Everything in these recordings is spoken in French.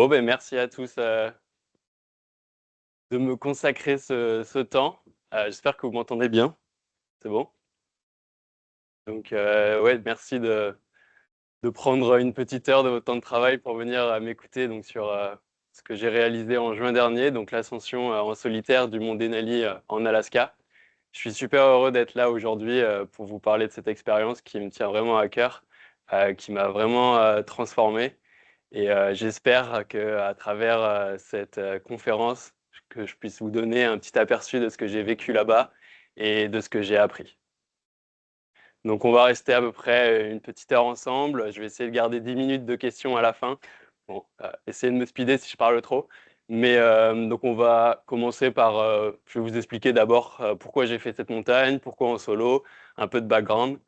Bon, ben, merci à tous de me consacrer ce temps. J'espère que vous m'entendez bien. C'est bon? Donc, ouais, merci de prendre une petite heure de votre temps de travail pour venir m'écouter donc, sur ce que j'ai réalisé en juin dernier, donc l'ascension en solitaire du mont Denali en Alaska. Je suis super heureux d'être là aujourd'hui pour vous parler de cette expérience qui me tient vraiment à cœur, qui m'a vraiment transformé. Et j'espère qu'à travers cette conférence, que je puisse vous donner un petit aperçu de ce que j'ai vécu là-bas et de ce que j'ai appris. Donc on va rester à peu près une petite heure ensemble. Je vais essayer de garder 10 minutes de questions à la fin. Bon, essayez de me speeder si je parle trop. Mais donc on va commencer par, je vais vous expliquer d'abord pourquoi j'ai fait cette montagne, pourquoi en solo, un peu de background.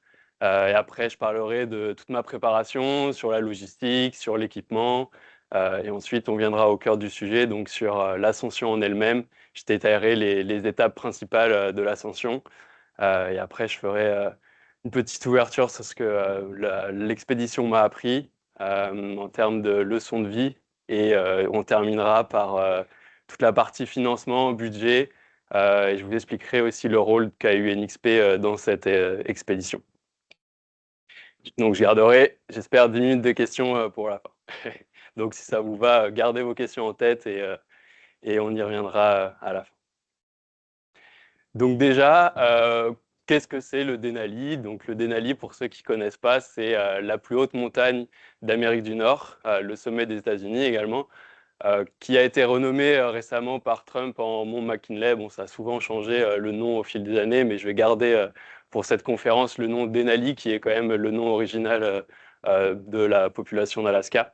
Et après, je parlerai de toute ma préparation, sur la logistique, sur l'équipement. Et ensuite, on viendra au cœur du sujet, donc sur l'ascension en elle-même. Je détaillerai les étapes principales de l'ascension. Et après, je ferai une petite ouverture sur ce que l'expédition m'a appris en termes de leçons de vie. Et on terminera par toute la partie financement, budget. Et je vous expliquerai aussi le rôle qu'a eu NXP dans cette expédition. Donc, je garderai, j'espère, 10 minutes de questions pour la fin. Donc, si ça vous va, gardez vos questions en tête et on y reviendra à la fin. Donc déjà, qu'est-ce que c'est le Denali? Donc le Denali, pour ceux qui ne connaissent pas, c'est la plus haute montagne d'Amérique du Nord, le sommet des États-Unis également, qui a été renommé récemment par Trump en mont McKinley. Bon, ça a souvent changé le nom au fil des années, mais je vais garder pour cette conférence le nom Denali, qui est quand même le nom original de la population d'Alaska.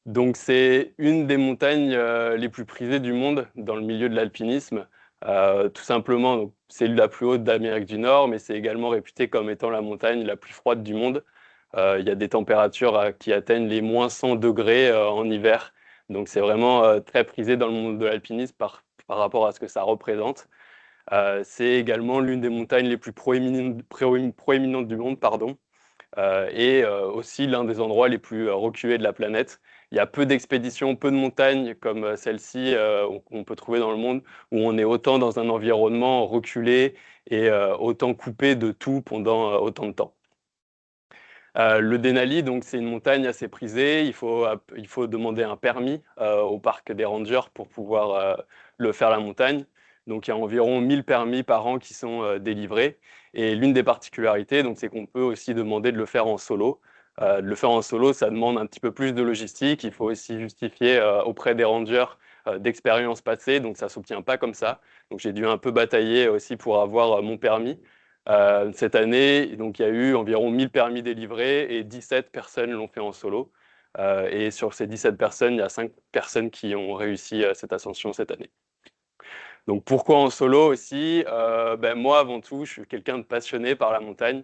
Donc c'est une des montagnes les plus prisées du monde dans le milieu de l'alpinisme. Tout simplement, donc, c'est la plus haute d'Amérique du Nord, mais c'est également réputé comme étant la montagne la plus froide du monde. Il y a des températures qui atteignent les moins 100 degrés en hiver. Donc c'est vraiment très prisé dans le monde de l'alpinisme par rapport à ce que ça représente. C'est également l'une des montagnes les plus proéminentes du monde, pardon. Et aussi l'un des endroits les plus reculés de la planète. Il y a peu d'expéditions, peu de montagnes comme celle-ci qu'on peut trouver dans le monde, où on est autant dans un environnement reculé et autant coupé de tout pendant autant de temps. Le Denali, donc, c'est une montagne assez prisée. Il faut demander un permis au parc des rangers pour pouvoir le faire la montagne. Donc, il y a environ 1000 permis par an qui sont délivrés. Et l'une des particularités, donc, c'est qu'on peut aussi demander de le faire en solo. De le faire en solo, ça demande un petit peu plus de logistique. Il faut aussi justifier auprès des rangers d'expériences passées. Donc, ça ne s'obtient pas comme ça. Donc, j'ai dû un peu batailler aussi pour avoir mon permis. Cette année, donc, il y a eu environ 1000 permis délivrés et 17 personnes l'ont fait en solo. Et sur ces 17 personnes, il y a 5 personnes qui ont réussi cette ascension cette année. Donc pourquoi en solo aussi? Moi, avant tout, je suis quelqu'un de passionné par la montagne.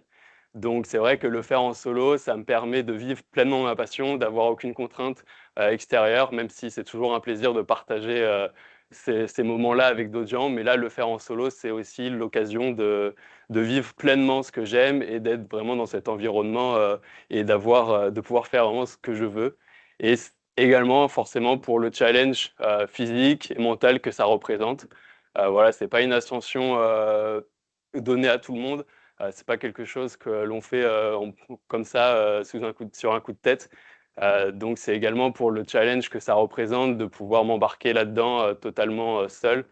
Donc c'est vrai que le faire en solo, ça me permet de vivre pleinement ma passion, d'avoir aucune contrainte extérieure, même si c'est toujours un plaisir de partager ces moments-là avec d'autres gens. Mais là, le faire en solo, c'est aussi l'occasion de vivre pleinement ce que j'aime et d'être vraiment dans cet environnement et de pouvoir faire vraiment ce que je veux. Et également, forcément, pour le challenge physique et mental que ça représente. Voilà, c'est pas une ascension donnée à tout le monde. C'est pas quelque chose que l'on fait comme ça sur un coup de tête. Donc c'est également pour le challenge que ça représente de pouvoir m'embarquer là-dedans totalement seul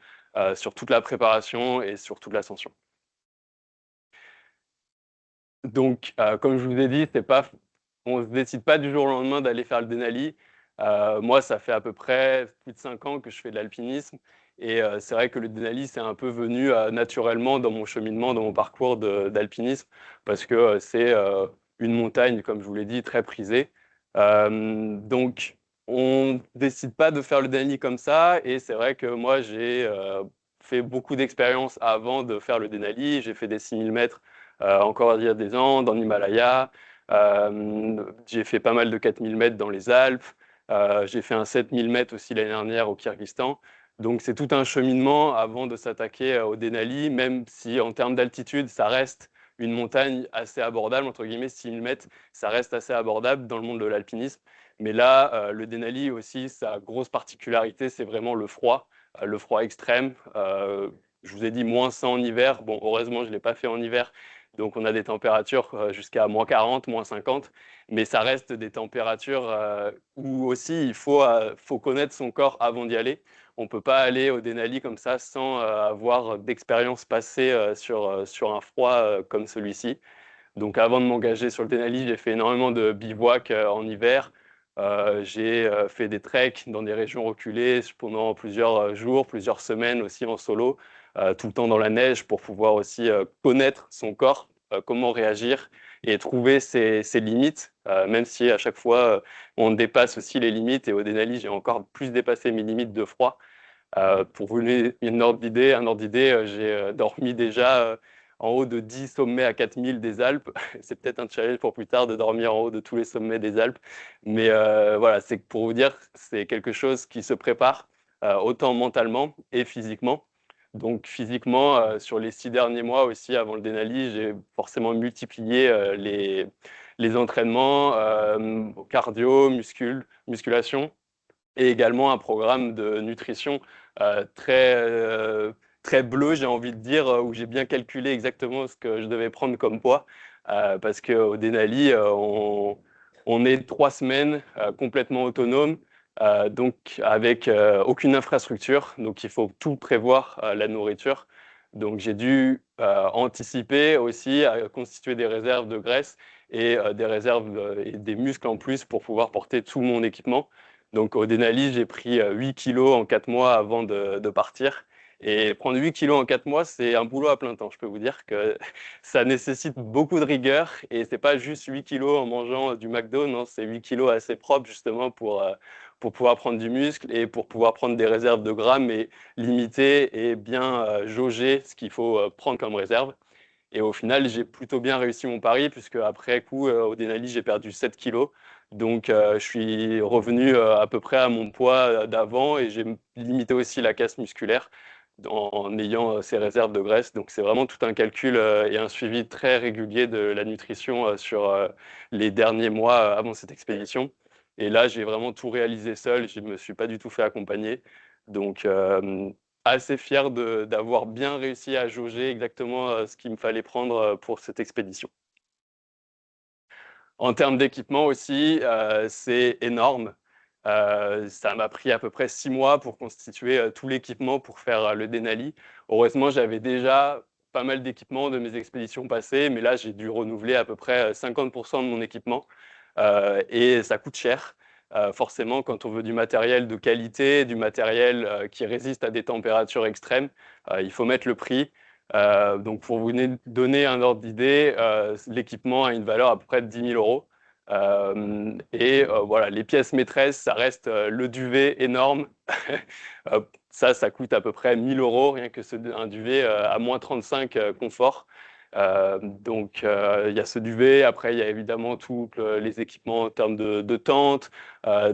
sur toute la préparation et sur toute l'ascension. Donc, comme je vous ai dit, on ne se décide pas du jour au lendemain d'aller faire le Denali. Moi, ça fait à peu près plus de 5 ans que je fais de l'alpinisme. Et c'est vrai que le Denali, c'est un peu venu naturellement dans mon cheminement, dans mon parcours d'alpinisme, parce que c'est une montagne, comme je vous l'ai dit, très prisée. Donc, on ne décide pas de faire le Denali comme ça. Et c'est vrai que moi, j'ai fait beaucoup d'expériences avant de faire le Denali. J'ai fait des 6000 mètres encore il y a des ans, dans l'Himalaya. J'ai fait pas mal de 4000 mètres dans les Alpes. J'ai fait un 7000 mètres aussi l'année dernière au Kyrgyzstan. Donc c'est tout un cheminement avant de s'attaquer au Denali, même si en termes d'altitude, ça reste une montagne assez abordable, entre guillemets, 6000 mètres, ça reste assez abordable dans le monde de l'alpinisme. Mais là, le Denali aussi, sa grosse particularité, c'est vraiment le froid extrême. Je vous ai dit moins 100 en hiver. Bon, heureusement, je ne l'ai pas fait en hiver. Donc, on a des températures jusqu'à moins 40, moins 50. Mais ça reste des températures où aussi il faut connaître son corps avant d'y aller. On ne peut pas aller au Denali comme ça sans avoir d'expérience passée sur un froid comme celui-ci. Donc avant de m'engager sur le Denali, j'ai fait énormément de bivouac en hiver. J'ai fait des treks dans des régions reculées pendant plusieurs jours, plusieurs semaines aussi en solo, tout le temps dans la neige pour pouvoir aussi connaître son corps, comment réagir et trouver ses limites, même si à chaque fois on dépasse aussi les limites. Et au Denali, j'ai encore plus dépassé mes limites de froid. Pour vous donner un ordre d'idée, j'ai dormi déjà en haut de 10 sommets à 4000 des Alpes. C'est peut-être un challenge pour plus tard de dormir en haut de tous les sommets des Alpes. Mais voilà, c'est pour vous dire, c'est quelque chose qui se prépare autant mentalement et physiquement. Donc physiquement, sur les 6 derniers mois aussi, avant le Denali, j'ai forcément multiplié les entraînements cardio, musculation et également un programme de nutrition très bleu, j'ai envie de dire, où j'ai bien calculé exactement ce que je devais prendre comme poids. Parce qu'au Denali, on est 3 semaines complètement autonome, donc avec aucune infrastructure. Donc il faut tout prévoir, la nourriture. Donc j'ai dû anticiper aussi à constituer des réserves de graisse et des réserves et des muscles en plus pour pouvoir porter tout mon équipement. Donc au Denali, j'ai pris 8 kilos en 4 mois avant de partir. Et prendre 8 kilos en 4 mois, c'est un boulot à plein temps. Je peux vous dire que ça nécessite beaucoup de rigueur. Et c'est pas juste 8 kilos en mangeant du McDo, non, c'est 8 kilos assez propres justement pour pouvoir prendre du muscle et pour pouvoir prendre des réserves de gras, mais limiter et bien jauger ce qu'il faut prendre comme réserve. Et au final, j'ai plutôt bien réussi mon pari, puisque après coup, au Denali, j'ai perdu 7 kilos. Donc, je suis revenu à peu près à mon poids d'avant et j'ai limité aussi la casse musculaire en ayant ces réserves de graisse. Donc, c'est vraiment tout un calcul et un suivi très régulier de la nutrition sur les derniers mois avant cette expédition. Et là, j'ai vraiment tout réalisé seul. Je ne me suis pas du tout fait accompagner. Donc, assez fier d'avoir bien réussi à jauger exactement ce qu'il me fallait prendre pour cette expédition. En termes d'équipement aussi, c'est énorme. Ça m'a pris à peu près 6 mois pour constituer tout l'équipement pour faire le Denali. Heureusement, j'avais déjà pas mal d'équipements de mes expéditions passées, mais là, j'ai dû renouveler à peu près 50% de mon équipement. Et ça coûte cher. Forcément, quand on veut du matériel de qualité, du matériel qui résiste à des températures extrêmes, il faut mettre le prix. Donc, pour vous donner un ordre d'idée, l'équipement a une valeur à peu près de 10 000 euros. Voilà, les pièces maîtresses, ça reste le duvet énorme. Ça coûte à peu près 1000 euros, rien que un duvet à moins 35 confort. Il y a ce duvet. Après, il y a évidemment tous les équipements en termes de tente,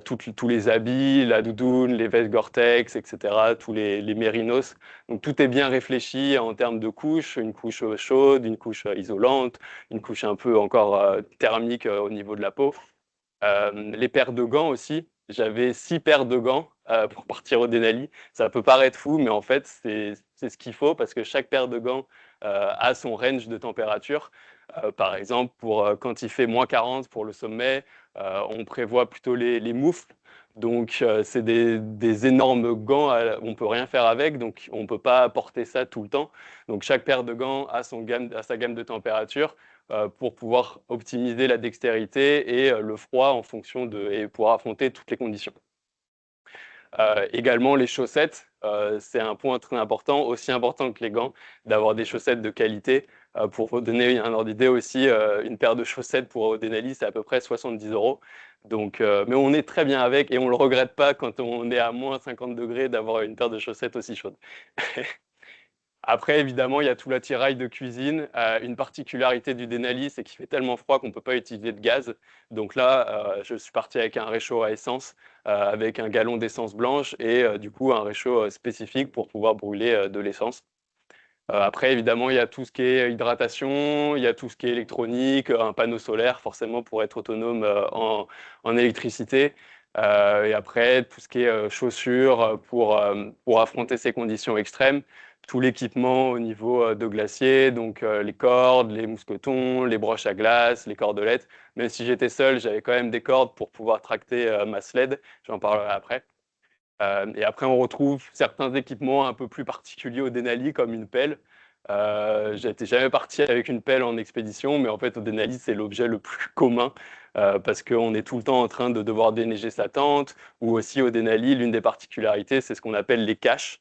tous les habits, la doudoune, les vestes Gore-Tex, etc., tous les mérinos. Donc, tout est bien réfléchi en termes de couches, une couche chaude, une couche isolante, une couche un peu encore thermique au niveau de la peau. Les paires de gants aussi. J'avais 6 paires de gants pour partir au Denali. Ça peut paraître fou, mais en fait, c'est ce qu'il faut parce que chaque paire de gants a son range de température. Par exemple, quand il fait moins 40 pour le sommet, on prévoit plutôt les moufles. Donc, c'est des énormes gants, on ne peut rien faire avec, donc on ne peut pas porter ça tout le temps. Donc, chaque paire de gants a sa gamme de température pour pouvoir optimiser la dextérité et le froid et pour affronter toutes les conditions. Également, les chaussettes, c'est un point très important, aussi important que les gants, d'avoir des chaussettes de qualité. Pour vous donner un ordre d'idée aussi, une paire de chaussettes pour Denali, c'est à peu près 70 euros. Donc, mais on est très bien avec et on ne le regrette pas quand on est à moins 50 degrés d'avoir une paire de chaussettes aussi chaude. Après, évidemment, il y a tout l'attirail de cuisine. Une particularité du Denali, c'est qu'il fait tellement froid qu'on ne peut pas utiliser de gaz. Donc là, je suis parti avec un réchaud à essence, avec un gallon d'essence blanche et du coup un réchaud spécifique pour pouvoir brûler de l'essence. Après, évidemment, il y a tout ce qui est hydratation, il y a tout ce qui est électronique, un panneau solaire, forcément, pour être autonome en électricité. Et après, tout ce qui est chaussures pour affronter ces conditions extrêmes. Tout l'équipement au niveau de glacier, donc les cordes, les mousquetons, les broches à glace, les cordelettes. Même si j'étais seul, j'avais quand même des cordes pour pouvoir tracter ma sled. J'en parlerai après. Et après, on retrouve certains équipements un peu plus particuliers au Denali, comme une pelle. J'étais jamais parti avec une pelle en expédition, mais en fait, au Denali, c'est l'objet le plus commun parce qu'on est tout le temps en train de devoir déneiger sa tente. Ou aussi au Denali, l'une des particularités, c'est ce qu'on appelle les caches.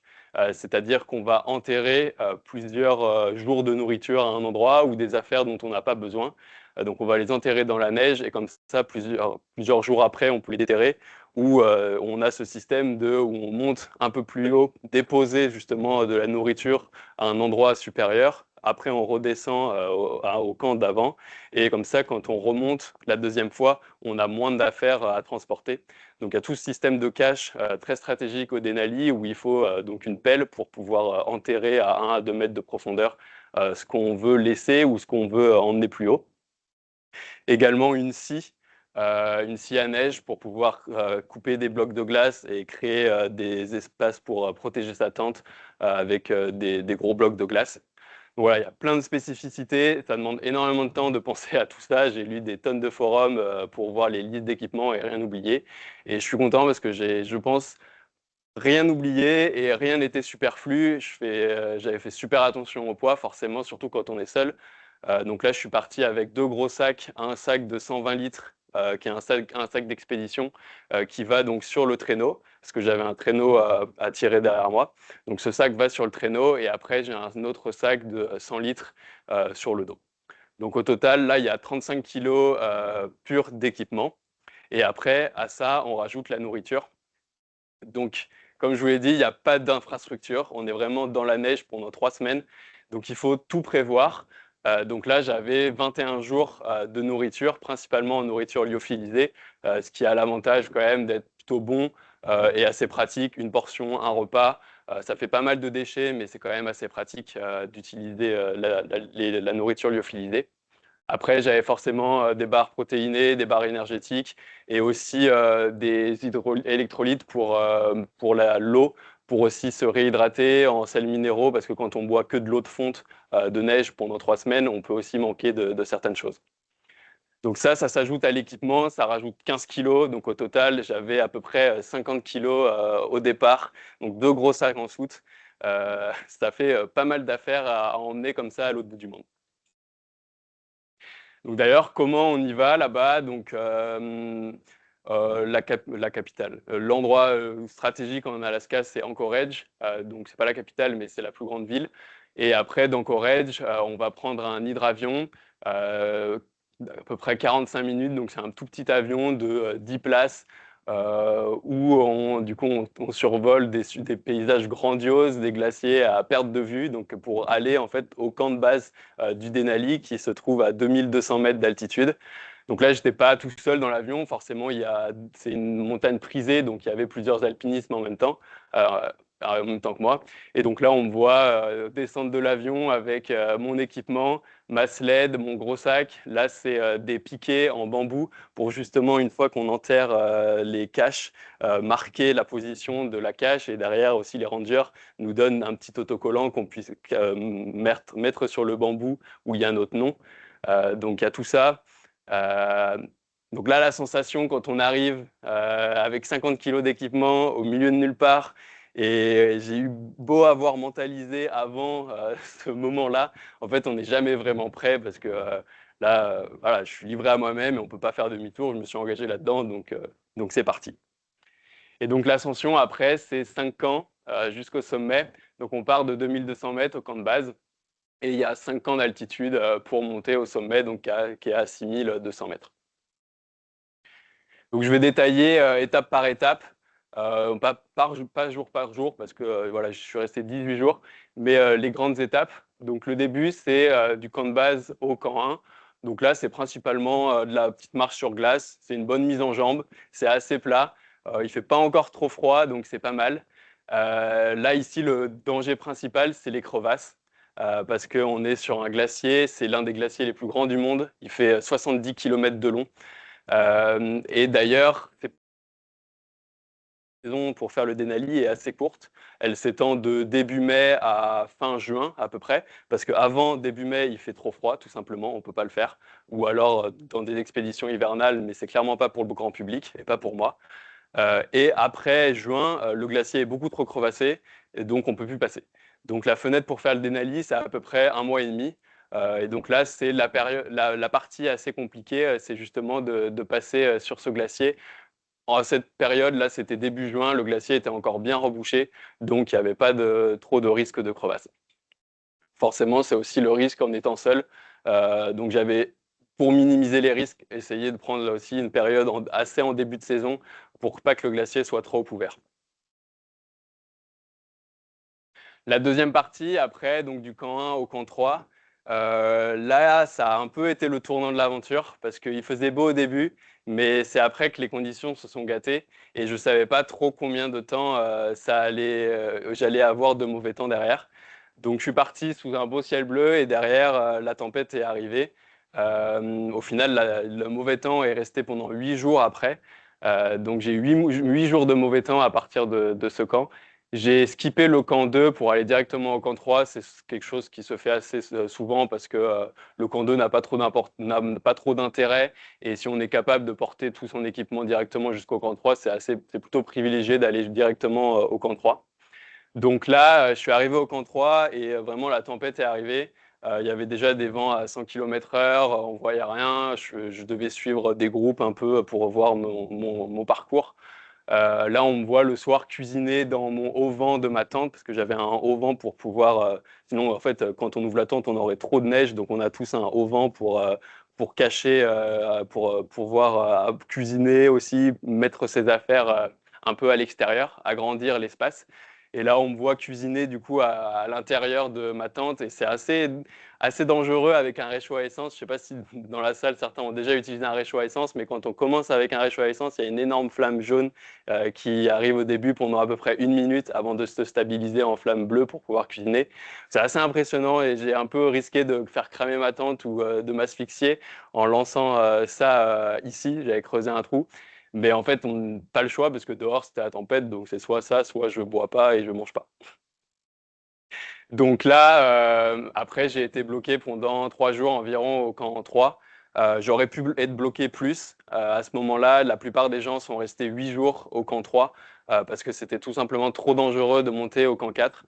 C'est-à-dire qu'on va enterrer plusieurs jours de nourriture à un endroit ou des affaires dont on n'a pas besoin. Donc, on va les enterrer dans la neige et comme ça, plusieurs jours après, on peut les déterrer où on a ce système où on monte un peu plus haut, déposer justement de la nourriture à un endroit supérieur. Après, on redescend au camp d'avant. Et comme ça, quand on remonte la deuxième fois, on a moins d'affaires à transporter. Donc, il y a tout ce système de cache très stratégique au Denali où il faut donc une pelle pour pouvoir enterrer à 1 à 2 mètres de profondeur ce qu'on veut laisser ou ce qu'on veut emmener plus haut. Également une scie à neige pour pouvoir couper des blocs de glace et créer des espaces pour protéger sa tente avec des gros blocs de glace. Donc voilà, il y a plein de spécificités, ça demande énormément de temps de penser à tout ça. J'ai lu des tonnes de forums pour voir les listes d'équipements et rien oublié. Et je suis content parce que je pense, rien oublié et rien n'était superflu. J'avais fait super attention au poids, forcément, surtout quand on est seul. Donc là, je suis parti avec 2 gros sacs, un sac de 120 litres, qui est un sac d'expédition, qui va donc sur le traîneau, parce que j'avais un traîneau à tirer derrière moi. Donc ce sac va sur le traîneau et après, j'ai un autre sac de 100 litres sur le dos. Donc au total, là, il y a 35 kilos purs d'équipement. Et après, à ça, on rajoute la nourriture. Donc, comme je vous l'ai dit, il n'y a pas d'infrastructure. On est vraiment dans la neige pendant 3 semaines. Donc, il faut tout prévoir. Donc là, j'avais 21 jours de nourriture, principalement en nourriture lyophilisée, ce qui a l'avantage quand même d'être plutôt bon et assez pratique. Une portion, un repas. Ça fait pas mal de déchets, mais c'est quand même assez pratique d'utiliser la nourriture lyophilisée. Après, j'avais forcément des barres protéinées, des barres énergétiques et aussi des électrolytes pour l'eau, pour aussi se réhydrater en sels minéraux, parce que quand on boit que de l'eau de fonte de neige pendant 3 semaines, on peut aussi manquer de certaines choses. Donc ça s'ajoute à l'équipement, ça rajoute 15 kilos. Donc au total, j'avais à peu près 50 kilos au départ. Donc 2 gros sacs en soute. Ça fait pas mal d'affaires à emmener comme ça à l'autre bout du monde. Donc d'ailleurs, comment on y va là-bas? Donc la capitale. L'endroit stratégique en Alaska, c'est Anchorage. Donc c'est pas la capitale, mais c'est la plus grande ville. Et après d'Anchorage, on va prendre un hydravion, à peu près 45 minutes. Donc c'est un tout petit avion de 10 places. Où du coup, on survole des paysages grandioses, des glaciers à perte de vue, donc pour aller en fait au camp de base du Denali qui se trouve à 2200 mètres d'altitude. Donc là, je n'étais pas tout seul dans l'avion. Forcément, c'est une montagne prisée, donc il y avait plusieurs alpinistes euh, en même temps que moi. Et donc là, on me voit descendre de l'avion avec mon équipement, ma sled, mon gros sac. Là, c'est des piquets en bambou pour justement, une fois qu'on enterre les caches, marquer la position de la cache. Et derrière aussi, les rangers nous donnent un petit autocollant qu'on puisse mettre sur le bambou où il y a notre nom. Donc il y a tout ça. Euh, donc là, la sensation quand on arrive avec 50 kilos d'équipement au milieu de nulle part, et j'ai eu beau avoir mentalisé avant ce moment-là, en fait, on n'est jamais vraiment prêt parce que là, voilà, je suis livré à moi-même et on ne peut pas faire demi-tour. Je me suis engagé là-dedans, donc c'est parti. Et donc l'ascension, après, c'est 5 camps jusqu'au sommet. Donc on part de 2200 mètres au camp de base. Et il y a 5 camps d'altitude pour monter au sommet, donc qui est à 6200 mètres. Donc je vais détailler étape par étape, pas jour par jour, parce que voilà, je suis resté 18 jours, mais les grandes étapes. Donc le début, c'est du camp de base au camp 1. Donc là, c'est principalement de la petite marche sur glace. C'est une bonne mise en jambe, c'est assez plat. Il ne fait pas encore trop froid, donc c'est pas mal. Là, ici, le danger principal, c'est les crevasses. parce qu'on est sur un glacier, c'est l'un des glaciers les plus grands du monde, il fait 70 km de long. Et d'ailleurs, cette saison pour faire le Denali est assez courte. Elle s'étend de début mai à fin juin à peu près, parce qu'avant début mai, il fait trop froid, tout simplement, on ne peut pas le faire. Ou alors dans des expéditions hivernales, mais c'est clairement pas pour le grand public et pas pour moi. Et après juin, le glacier est beaucoup trop crevassé, et donc on ne peut plus passer. Donc la fenêtre pour faire le Denali, c'est à peu près un mois et demi. Et donc là, c'est la partie assez compliquée, c'est justement de passer sur ce glacier. En cette période-là, c'était début juin, le glacier était encore bien rebouché, donc il n'y avait pas trop de risque de crevasse. Forcément, c'est aussi le risque en étant seul. Donc j'avais, pour minimiser les risques, essayé de prendre aussi une période assez en début de saison pour pas que le glacier soit trop ouvert. La deuxième partie, après, donc du camp 1 au camp 3, là, ça a un peu été le tournant de l'aventure parce qu'il faisait beau au début, mais c'est après que les conditions se sont gâtées et je ne savais pas trop combien de temps j'allais avoir de mauvais temps derrière. Donc je suis parti sous un beau ciel bleu et derrière, la tempête est arrivée. Au final, le mauvais temps est resté pendant 8 jours après. Donc j'ai eu 8 jours de mauvais temps à partir de ce camp. J'ai skippé le camp 2 pour aller directement au camp 3. C'est quelque chose qui se fait assez souvent parce que le camp 2 n'a pas trop d'intérêt. Et si on est capable de porter tout son équipement directement jusqu'au camp 3, c'est plutôt privilégié d'aller directement au camp 3. Donc là, je suis arrivé au camp 3 et vraiment la tempête est arrivée. Il y avait déjà des vents à 100 km/h, on voyait rien. Je devais suivre des groupes un peu pour voir mon parcours. Là, on me voit le soir cuisiner dans mon auvent de ma tente, parce que j'avais un auvent pour pouvoir. Sinon, en fait, quand on ouvre la tente, on aurait trop de neige, donc on a tous un auvent pour cacher, pour pouvoir cuisiner aussi, mettre ses affaires un peu à l'extérieur, agrandir l'espace. Et là, on me voit cuisiner du coup à l'intérieur de ma tente, et c'est assez dangereux avec un réchaud à essence. Je ne sais pas si dans la salle, certains ont déjà utilisé un réchaud à essence, mais quand on commence avec un réchaud à essence, il y a une énorme flamme jaune qui arrive au début pendant à peu près 1 minute avant de se stabiliser en flamme bleue pour pouvoir cuisiner. C'est assez impressionnant et j'ai un peu risqué de faire cramer ma tente ou de m'asphyxier en lançant ça ici. J'avais creusé un trou. Mais en fait, on n'a pas le choix parce que dehors, c'était la tempête. Donc, c'est soit ça, soit je ne bois pas et je ne mange pas. Donc là, après, j'ai été bloqué pendant 3 jours environ au camp 3. J'aurais pu être bloqué plus. À ce moment-là, la plupart des gens sont restés 8 jours au camp 3 parce que c'était tout simplement trop dangereux de monter au camp 4.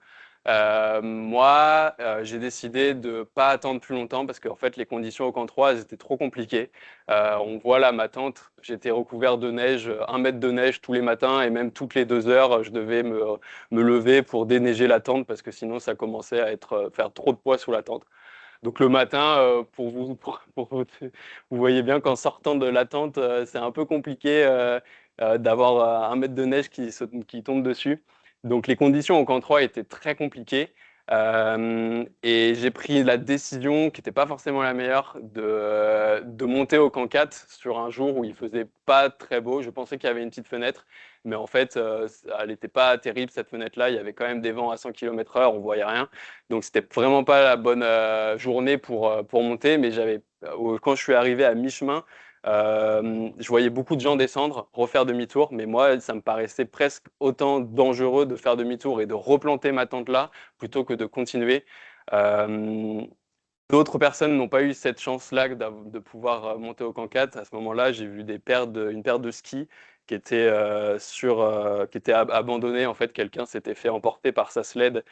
Moi, j'ai décidé de ne pas attendre plus longtemps parce qu'en fait, les conditions au camp 3 elles étaient trop compliquées. On voit là ma tente, j'étais recouvert de neige, 1 mètre de neige tous les matins et même toutes les 2 heures, je devais me lever pour déneiger la tente parce que sinon ça commençait à faire trop de poids sous la tente. Donc le matin, vous voyez bien qu'en sortant de la tente, c'est un peu compliqué d'avoir 1 mètre de neige qui tombe dessus. Donc les conditions au camp 3 étaient très compliquées. Et j'ai pris la décision, qui n'était pas forcément la meilleure, de monter au camp 4 sur un jour où il faisait pas très beau. Je pensais qu'il y avait une petite fenêtre, mais en fait, elle n'était pas terrible cette fenêtre-là. Il y avait quand même des vents à 100 km/h, on voyait rien. Donc c'était vraiment pas la bonne journée pour monter, mais quand je suis arrivé à mi-chemin, je voyais beaucoup de gens descendre, refaire demi-tour, mais moi, ça me paraissait presque autant dangereux de faire demi-tour et de replanter ma tente là, plutôt que de continuer. Euh, D'autres personnes n'ont pas eu cette chance-là de pouvoir monter au camp 4. À ce moment-là, j'ai vu une paire de skis qui était abandonnée. En fait, quelqu'un s'était fait emporter par sa sled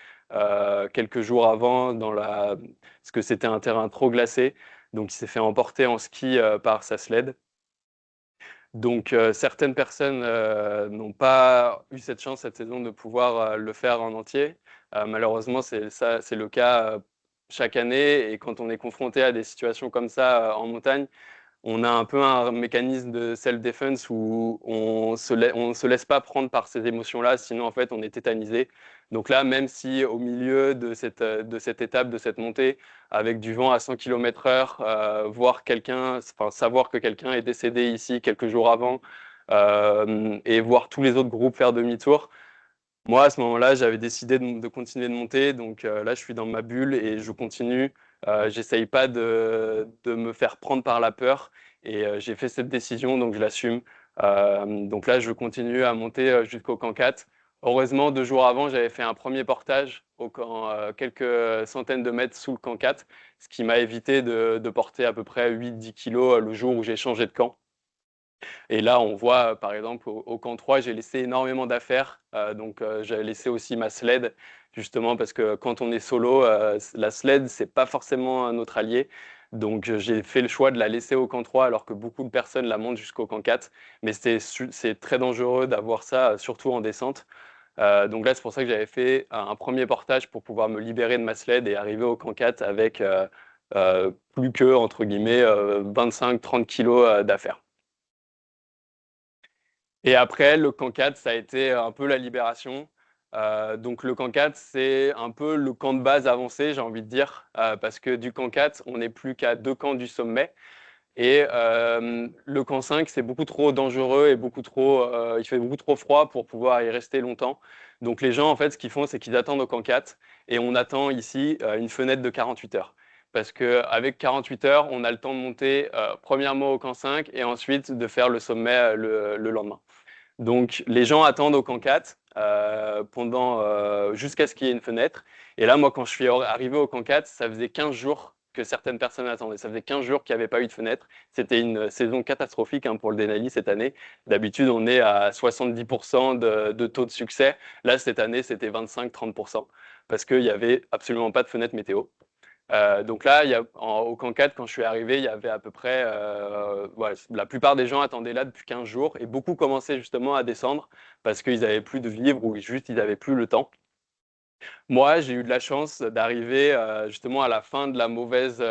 quelques jours avant parce que c'était un terrain trop glacé. Donc, il s'est fait emporter en ski par sa sled. Donc, certaines personnes n'ont pas eu cette chance cette saison de pouvoir le faire en entier. Malheureusement, c'est le cas chaque année. Et quand on est confronté à des situations comme ça en montagne, on a un peu un mécanisme de self-defense où on se laisse pas prendre par ces émotions-là, sinon en fait on est tétanisé. Donc là, même si au milieu de cette étape, de cette montée, avec du vent à 100 km/h, savoir que quelqu'un est décédé ici quelques jours avant et voir tous les autres groupes faire demi-tour, Moi, à ce moment-là, j'avais décidé de continuer de monter. Donc là, je suis dans ma bulle et je continue. J'essaye pas de me faire prendre par la peur. Et j'ai fait cette décision, donc je l'assume. Donc là, je continue à monter jusqu'au camp 4. Heureusement, 2 jours avant, j'avais fait un premier portage au camp, quelques centaines de mètres sous le camp 4, ce qui m'a évité de porter à peu près 8-10 kilos le jour où j'ai changé de camp. Et là, on voit, par exemple, au camp 3, j'ai laissé énormément d'affaires. Donc, j'ai laissé aussi ma sled, justement, parce que quand on est solo, la sled, c'est pas forcément notre allié. Donc, j'ai fait le choix de la laisser au camp 3, alors que beaucoup de personnes la montent jusqu'au camp 4. Mais c'est très dangereux d'avoir ça, surtout en descente. Donc là, c'est pour ça que j'avais fait un premier portage pour pouvoir me libérer de ma sled et arriver au camp 4 avec plus que, entre guillemets, 25-30 kilos d'affaires. Et après, le camp 4, ça a été un peu la libération. Donc le camp 4, c'est un peu le camp de base avancé, j'ai envie de dire, parce que du camp 4, on n'est plus qu'à 2 camps du sommet. Et le camp 5, c'est beaucoup trop dangereux et il fait beaucoup trop froid pour pouvoir y rester longtemps. Donc les gens, en fait, ce qu'ils font, c'est qu'ils attendent au camp 4 et on attend ici une fenêtre de 48 heures. Parce qu'avec 48 heures, on a le temps de monter premièrement au camp 5 et ensuite de faire le sommet le lendemain. Donc, les gens attendent au camp 4 jusqu'à ce qu'il y ait une fenêtre. Et là, moi, quand je suis arrivé au camp 4, ça faisait 15 jours que certaines personnes attendaient. Ça faisait 15 jours qu'il n'y avait pas eu de fenêtre. C'était une saison catastrophique pour le Denali cette année. D'habitude, on est à 70% de taux de succès. Là, cette année, c'était 25-30% parce qu'il n'y avait absolument pas de fenêtre météo. Donc là, au camp 4, quand je suis arrivé, il y avait à peu près, ouais, la plupart des gens attendaient là depuis 15 jours et beaucoup commençaient justement à descendre parce qu'ils n'avaient plus de vivres ou juste ils n'avaient plus le temps. Moi, j'ai eu de la chance d'arriver justement à la fin de la mauvaise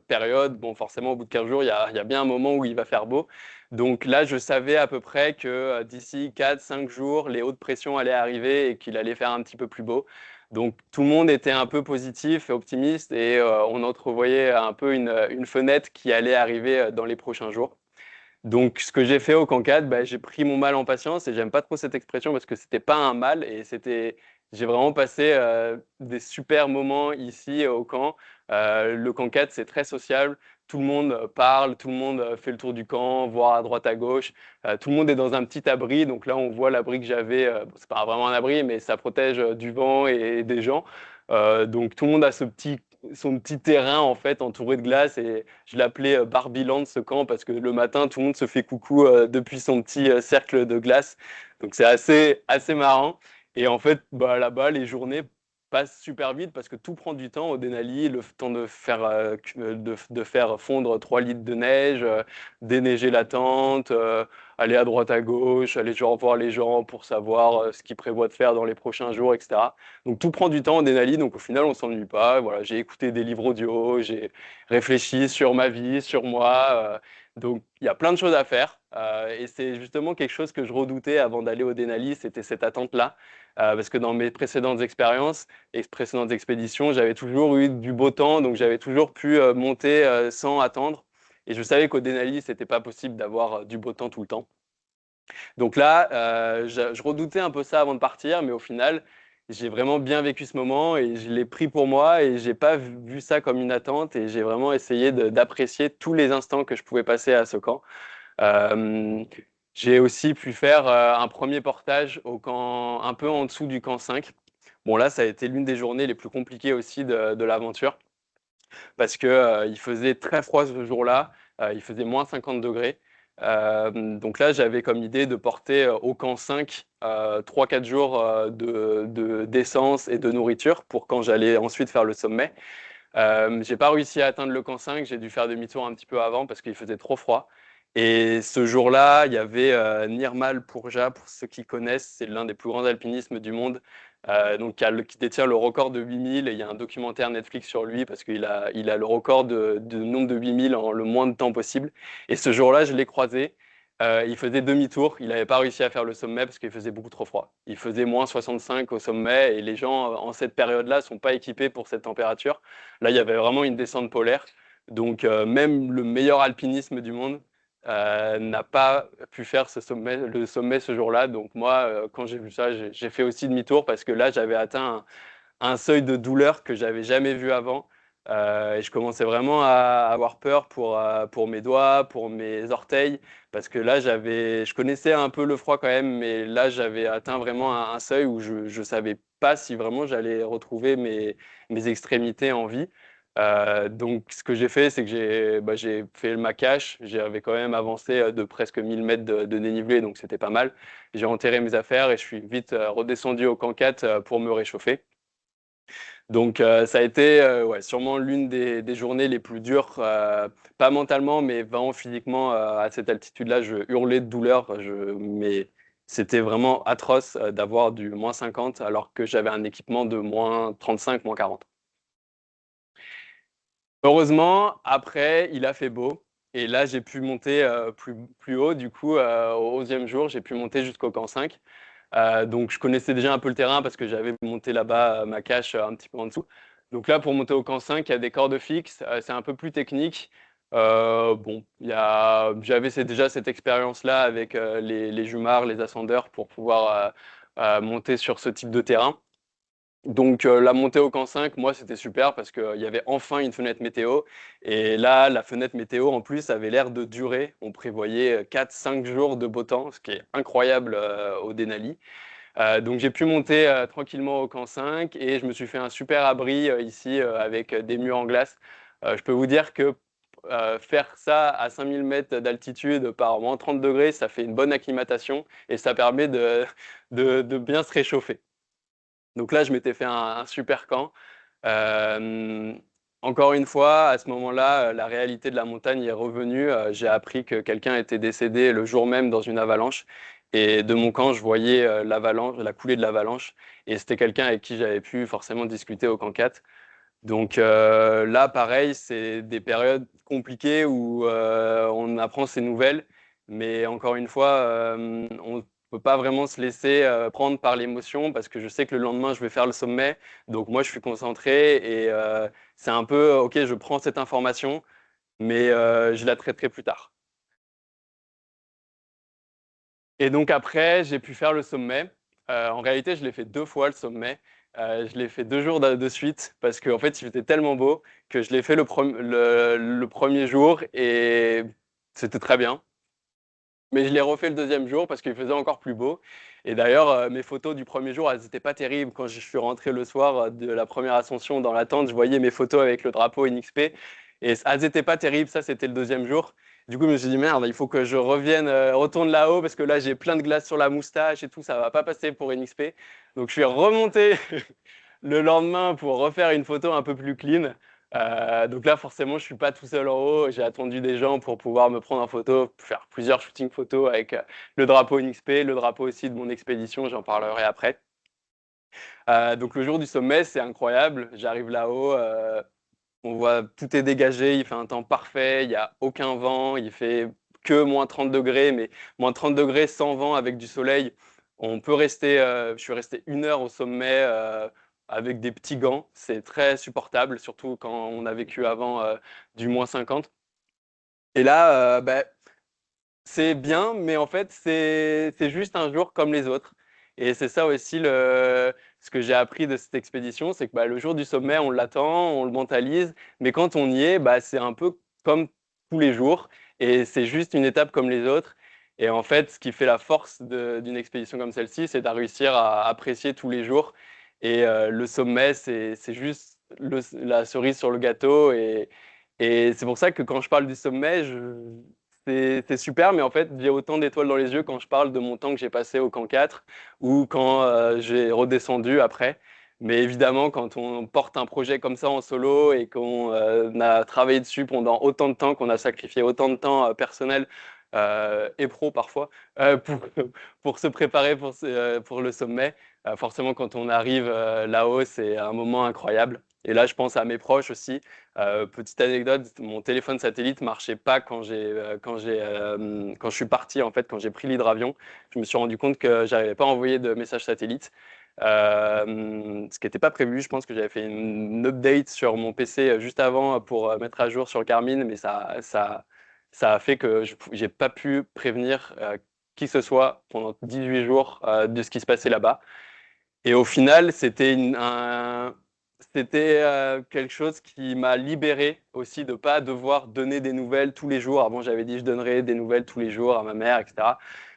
période. Bon, forcément, au bout de 15 jours, il y a bien un moment où il va faire beau. Donc là, je savais à peu près que d'ici 4-5 jours, les hautes pressions allaient arriver et qu'il allait faire un petit peu plus beau. Donc tout le monde était un peu positif et optimiste et on entrevoyait un peu une fenêtre qui allait arriver dans les prochains jours. Donc, ce que j'ai fait au camp 4, bah, j'ai pris mon mal en patience et j'aime pas trop cette expression parce que c'était pas un mal et j'ai vraiment passé des super moments ici au camp. Le camp 4, c'est très sociable. Tout le monde parle, tout le monde fait le tour du camp, voire à droite à gauche. Tout le monde est dans un petit abri. Donc là, on voit l'abri que j'avais. Bon, c'est pas vraiment un abri, mais ça protège du vent et des gens. Donc tout le monde a son petit terrain en fait entouré de glace et je l'appelais Barbieland ce camp parce que le matin tout le monde se fait coucou depuis son petit cercle de glace. Donc c'est assez marrant. Et en fait, bah, là-bas, les journées passent super vite parce que tout prend du temps au Denali, le temps de faire fondre 3 litres de neige, déneiger la tente, aller à droite à gauche, aller genre voir les gens pour savoir ce qu'ils prévoient de faire dans les prochains jours, etc. Donc tout prend du temps au Denali, donc au final on s'ennuie pas. Voilà, j'ai écouté des livres audio, j'ai réfléchi sur ma vie, sur moi. Donc il y a plein de choses à faire et c'est justement quelque chose que je redoutais avant d'aller au Denali, c'était cette attente-là. Parce que dans mes précédentes expériences et précédentes expéditions, j'avais toujours eu du beau temps, donc j'avais toujours pu monter sans attendre. Et je savais qu'au Denali, c'était pas possible d'avoir du beau temps tout le temps. Donc là, je redoutais un peu ça avant de partir, mais au final, j'ai vraiment bien vécu ce moment et je l'ai pris pour moi et j'ai pas vu ça comme une attente et j'ai vraiment essayé d'apprécier tous les instants que je pouvais passer à ce camp. Euh, j'ai aussi pu faire un premier portage au camp, un peu en dessous du camp 5. Bon là, ça a été l'une des journées les plus compliquées aussi de l'aventure parce que il faisait très froid ce jour-là, il faisait moins 50 degrés. Donc là, j'avais comme idée de porter au camp 5 3-4 jours d'essence et de nourriture pour quand j'allais ensuite faire le sommet. J'ai pas réussi à atteindre le camp 5, j'ai dû faire demi-tour un petit peu avant parce qu'il faisait trop froid. Et ce jour-là, il y avait Nirmal Purja, pour ceux qui connaissent, c'est l'un des plus grands alpinismes du monde, donc qui détient le record de 8000 et il y a un documentaire Netflix sur lui parce qu'il a le record de nombre de 8000 en le moins de temps possible. Et ce jour-là, je l'ai croisé. Il faisait demi-tour, il n'avait pas réussi à faire le sommet parce qu'il faisait beaucoup trop froid. Il faisait moins 65 au sommet et les gens en cette période-là ne sont pas équipés pour cette température. Là, il y avait vraiment une descente polaire. Donc, même le meilleur alpinisme du monde n'a pas pu faire le sommet ce jour-là. Donc moi, quand j'ai vu ça, j'ai fait aussi demi-tour parce que là, j'avais atteint un seuil de douleur que j'avais jamais vu avant. Et je commençais vraiment à avoir peur pour mes doigts, pour mes orteils, parce que là, je connaissais un peu le froid quand même, mais là, j'avais atteint vraiment un seuil où je savais pas si vraiment j'allais retrouver mes extrémités en vie. Donc, ce que j'ai fait, c'est que j'ai fait ma cache. J'avais quand même avancé de presque 1000 mètres de dénivelé, donc c'était pas mal. J'ai enterré mes affaires et je suis vite redescendu au camp 4 pour me réchauffer. Donc ça a été ouais, sûrement l'une des journées les plus dures, pas mentalement, mais vraiment physiquement. À cette altitude-là, je hurlais de douleur, mais c'était vraiment atroce d'avoir du -50 alors que j'avais un équipement de -35, -40. Heureusement, après, il a fait beau. Et là, j'ai pu monter plus haut. Du coup, au 11e jour, j'ai pu monter jusqu'au camp 5. Donc, je connaissais déjà un peu le terrain parce que j'avais monté là-bas ma cache un petit peu en dessous. Donc là, pour monter au camp 5, il y a des cordes fixes. C'est un peu plus technique. Bon, j'avais déjà cette expérience-là avec les jumards, les ascendeurs pour pouvoir monter sur ce type de terrain. Donc la montée au camp 5, moi c'était super parce qu'il y avait enfin une fenêtre météo. Et là, la fenêtre météo en plus avait l'air de durer. On prévoyait 4-5 jours de beau temps, ce qui est incroyable au Denali. Donc j'ai pu monter tranquillement au camp 5 et je me suis fait un super abri ici avec des murs en glace. Je peux vous dire que faire ça à 5000 mètres d'altitude par moins 30 degrés, ça fait une bonne acclimatation et ça permet de bien se réchauffer. Donc là, je m'étais fait un super camp. Euh, Encore une fois, à ce moment-là, la réalité de la montagne est revenue. J'ai appris que quelqu'un était décédé le jour même dans une avalanche. Et de mon camp, je voyais l'avalanche, la coulée de l'avalanche. Et c'était quelqu'un avec qui j'avais pu forcément discuter au camp 4. Donc là, pareil, c'est des périodes compliquées où on apprend ces nouvelles, mais encore une fois, on ne peut pas vraiment se laisser prendre par l'émotion parce que je sais que le lendemain, je vais faire le sommet. Donc moi, je suis concentré et c'est un peu, ok, je prends cette information, mais je la traiterai plus tard. Et donc après, j'ai pu faire le sommet. En réalité, je l'ai fait 2 fois le sommet. Je l'ai fait 2 jours de suite parce qu'en fait, il était tellement beau que je l'ai fait le premier jour et c'était très bien. Mais je l'ai refait le deuxième jour parce qu'il faisait encore plus beau. Et d'ailleurs, mes photos du premier jour, elles n'étaient pas terribles. Quand je suis rentré le soir de la première ascension dans la tente, je voyais mes photos avec le drapeau NXP. Et elles n'étaient pas terribles. Ça, c'était le deuxième jour. Du coup, je me suis dit, merde, il faut que je revienne, retourne là-haut parce que là, j'ai plein de glace sur la moustache et tout. Ça va pas passer pour NXP. Donc, je suis remonté le lendemain pour refaire une photo un peu plus clean. Donc là, forcément, je suis pas tout seul en haut. J'ai attendu des gens pour pouvoir me prendre en photo, faire plusieurs shootings photos avec le drapeau NXP, le drapeau aussi de mon expédition, j'en parlerai après. Donc le jour du sommet, c'est incroyable. J'arrive là-haut, on voit tout est dégagé, il fait un temps parfait, il n'y a aucun vent, il fait que -30 degrés, mais -30 degrés sans vent avec du soleil. On peut rester, je suis resté 1 heure au sommet avec des petits gants. C'est très supportable, surtout quand on a vécu avant du -50. Et là, c'est bien, mais en fait, c'est juste un jour comme les autres. Et c'est ça aussi ce que j'ai appris de cette expédition, c'est que le jour du sommet, on l'attend, on le mentalise, mais quand on y est, c'est un peu comme tous les jours, et c'est juste une étape comme les autres. Et en fait, ce qui fait la force d'une expédition comme celle-ci, c'est de réussir à apprécier tous les jours. Et le sommet, c'est juste la cerise sur le gâteau. Et c'est pour ça que quand je parle du sommet, c'est super, mais en fait, j'ai autant d'étoiles dans les yeux quand je parle de mon temps que j'ai passé au camp 4 ou quand j'ai redescendu après. Mais évidemment, quand on porte un projet comme ça en solo et qu'on a travaillé dessus pendant autant de temps, qu'on a sacrifié autant de temps personnel et pro parfois pour se préparer pour le sommet, forcément, quand on arrive là-haut, c'est un moment incroyable. Et là, je pense à mes proches aussi. Petite anecdote, mon téléphone satellite marchait pas quand je suis parti en fait, quand j'ai pris l'hydravion. Je me suis rendu compte que j'arrivais pas à envoyer de messages satellites, ce qui n'était pas prévu. Je pense que j'avais fait une update sur mon PC juste avant pour mettre à jour sur Garmin, mais ça a fait que j'ai pas pu prévenir qui que ce soit pendant 18 jours de ce qui se passait là-bas. Et au final, c'était quelque chose qui m'a libéré aussi de ne pas devoir donner des nouvelles tous les jours. Avant, j'avais dit je donnerais des nouvelles tous les jours à ma mère, etc.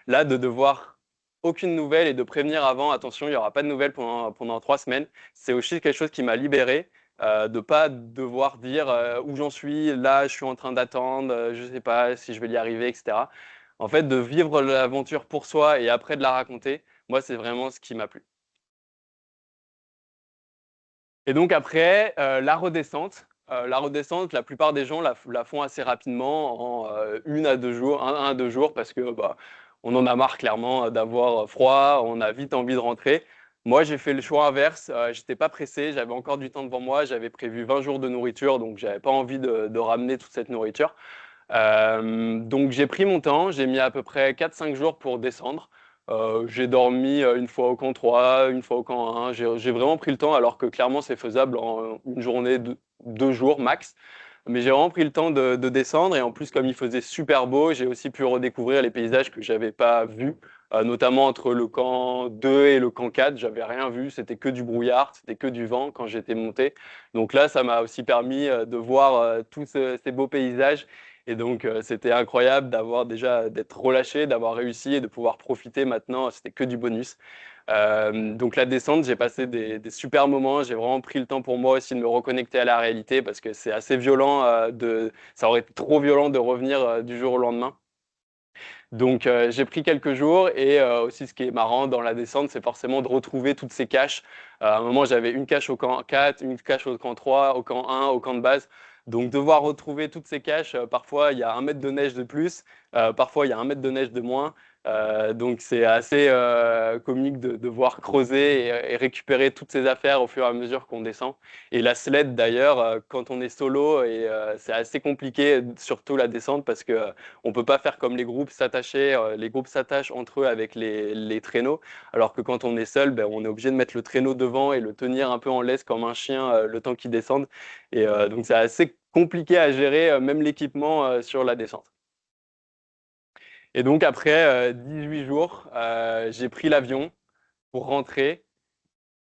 Là, de devoir aucune nouvelle et de prévenir avant, attention, il n'y aura pas de nouvelles pendant 3 semaines, c'est aussi quelque chose qui m'a libéré. De pas devoir dire où j'en suis, là je suis en train d'attendre, je ne sais pas si je vais y arriver, etc. En fait, de vivre l'aventure pour soi et après de la raconter, moi c'est vraiment ce qui m'a plu. Et donc après, la redescente. La redescente, la plupart des gens la font assez rapidement, en 1 à 2 jours, 1 à 2 jours, parce que on en a marre clairement d'avoir froid, on a vite envie de rentrer. Moi, j'ai fait le choix inverse. J'étais pas pressé, j'avais encore du temps devant moi, j'avais prévu 20 jours de nourriture, donc j'avais pas envie de ramener toute cette nourriture. Donc j'ai pris mon temps, j'ai mis à peu près 4 5 jours pour descendre. J'ai dormi une fois au camp 3, une fois au camp 1. J'ai vraiment pris le temps, alors que clairement c'est faisable en une journée, 2 jours max. Mais j'ai vraiment pris le temps de descendre, et en plus comme il faisait super beau, j'ai aussi pu redécouvrir les paysages que j'avais pas vus, notamment entre le camp 2 et le camp 4. J'avais rien vu, c'était que du brouillard, c'était que du vent quand j'étais monté. Donc là, ça m'a aussi permis de voir tous ces beaux paysages. Et donc, c'était incroyable d'être relâché, d'avoir réussi et de pouvoir profiter maintenant. C'était que du bonus. Donc, la descente, j'ai passé des super moments. J'ai vraiment pris le temps pour moi aussi de me reconnecter à la réalité, parce que c'est assez violent. Ça aurait été trop violent de revenir du jour au lendemain. Donc, j'ai pris quelques jours, et aussi ce qui est marrant dans la descente, c'est forcément de retrouver toutes ces caches. À un moment, j'avais une cache au camp 4, une cache au camp 3, au camp 1, au camp de base. Donc, devoir retrouver toutes ces caches, parfois il y a 1 mètre de neige de plus, parfois il y a 1 mètre de neige de moins. Donc, c'est assez comique de devoir creuser et récupérer toutes ces affaires au fur et à mesure qu'on descend. Et la sled, d'ailleurs, quand on est solo, et c'est assez compliqué, surtout la descente, parce que on peut pas faire comme les groupes, s'attacher. Les groupes s'attachent entre eux avec les traîneaux, alors que quand on est seul, ben, on est obligé de mettre le traîneau devant et le tenir un peu en laisse comme un chien le temps qu'il descende. Et donc c'est assez compliqué à gérer, même l'équipement sur la descente. Et donc après 18 jours, j'ai pris l'avion pour rentrer.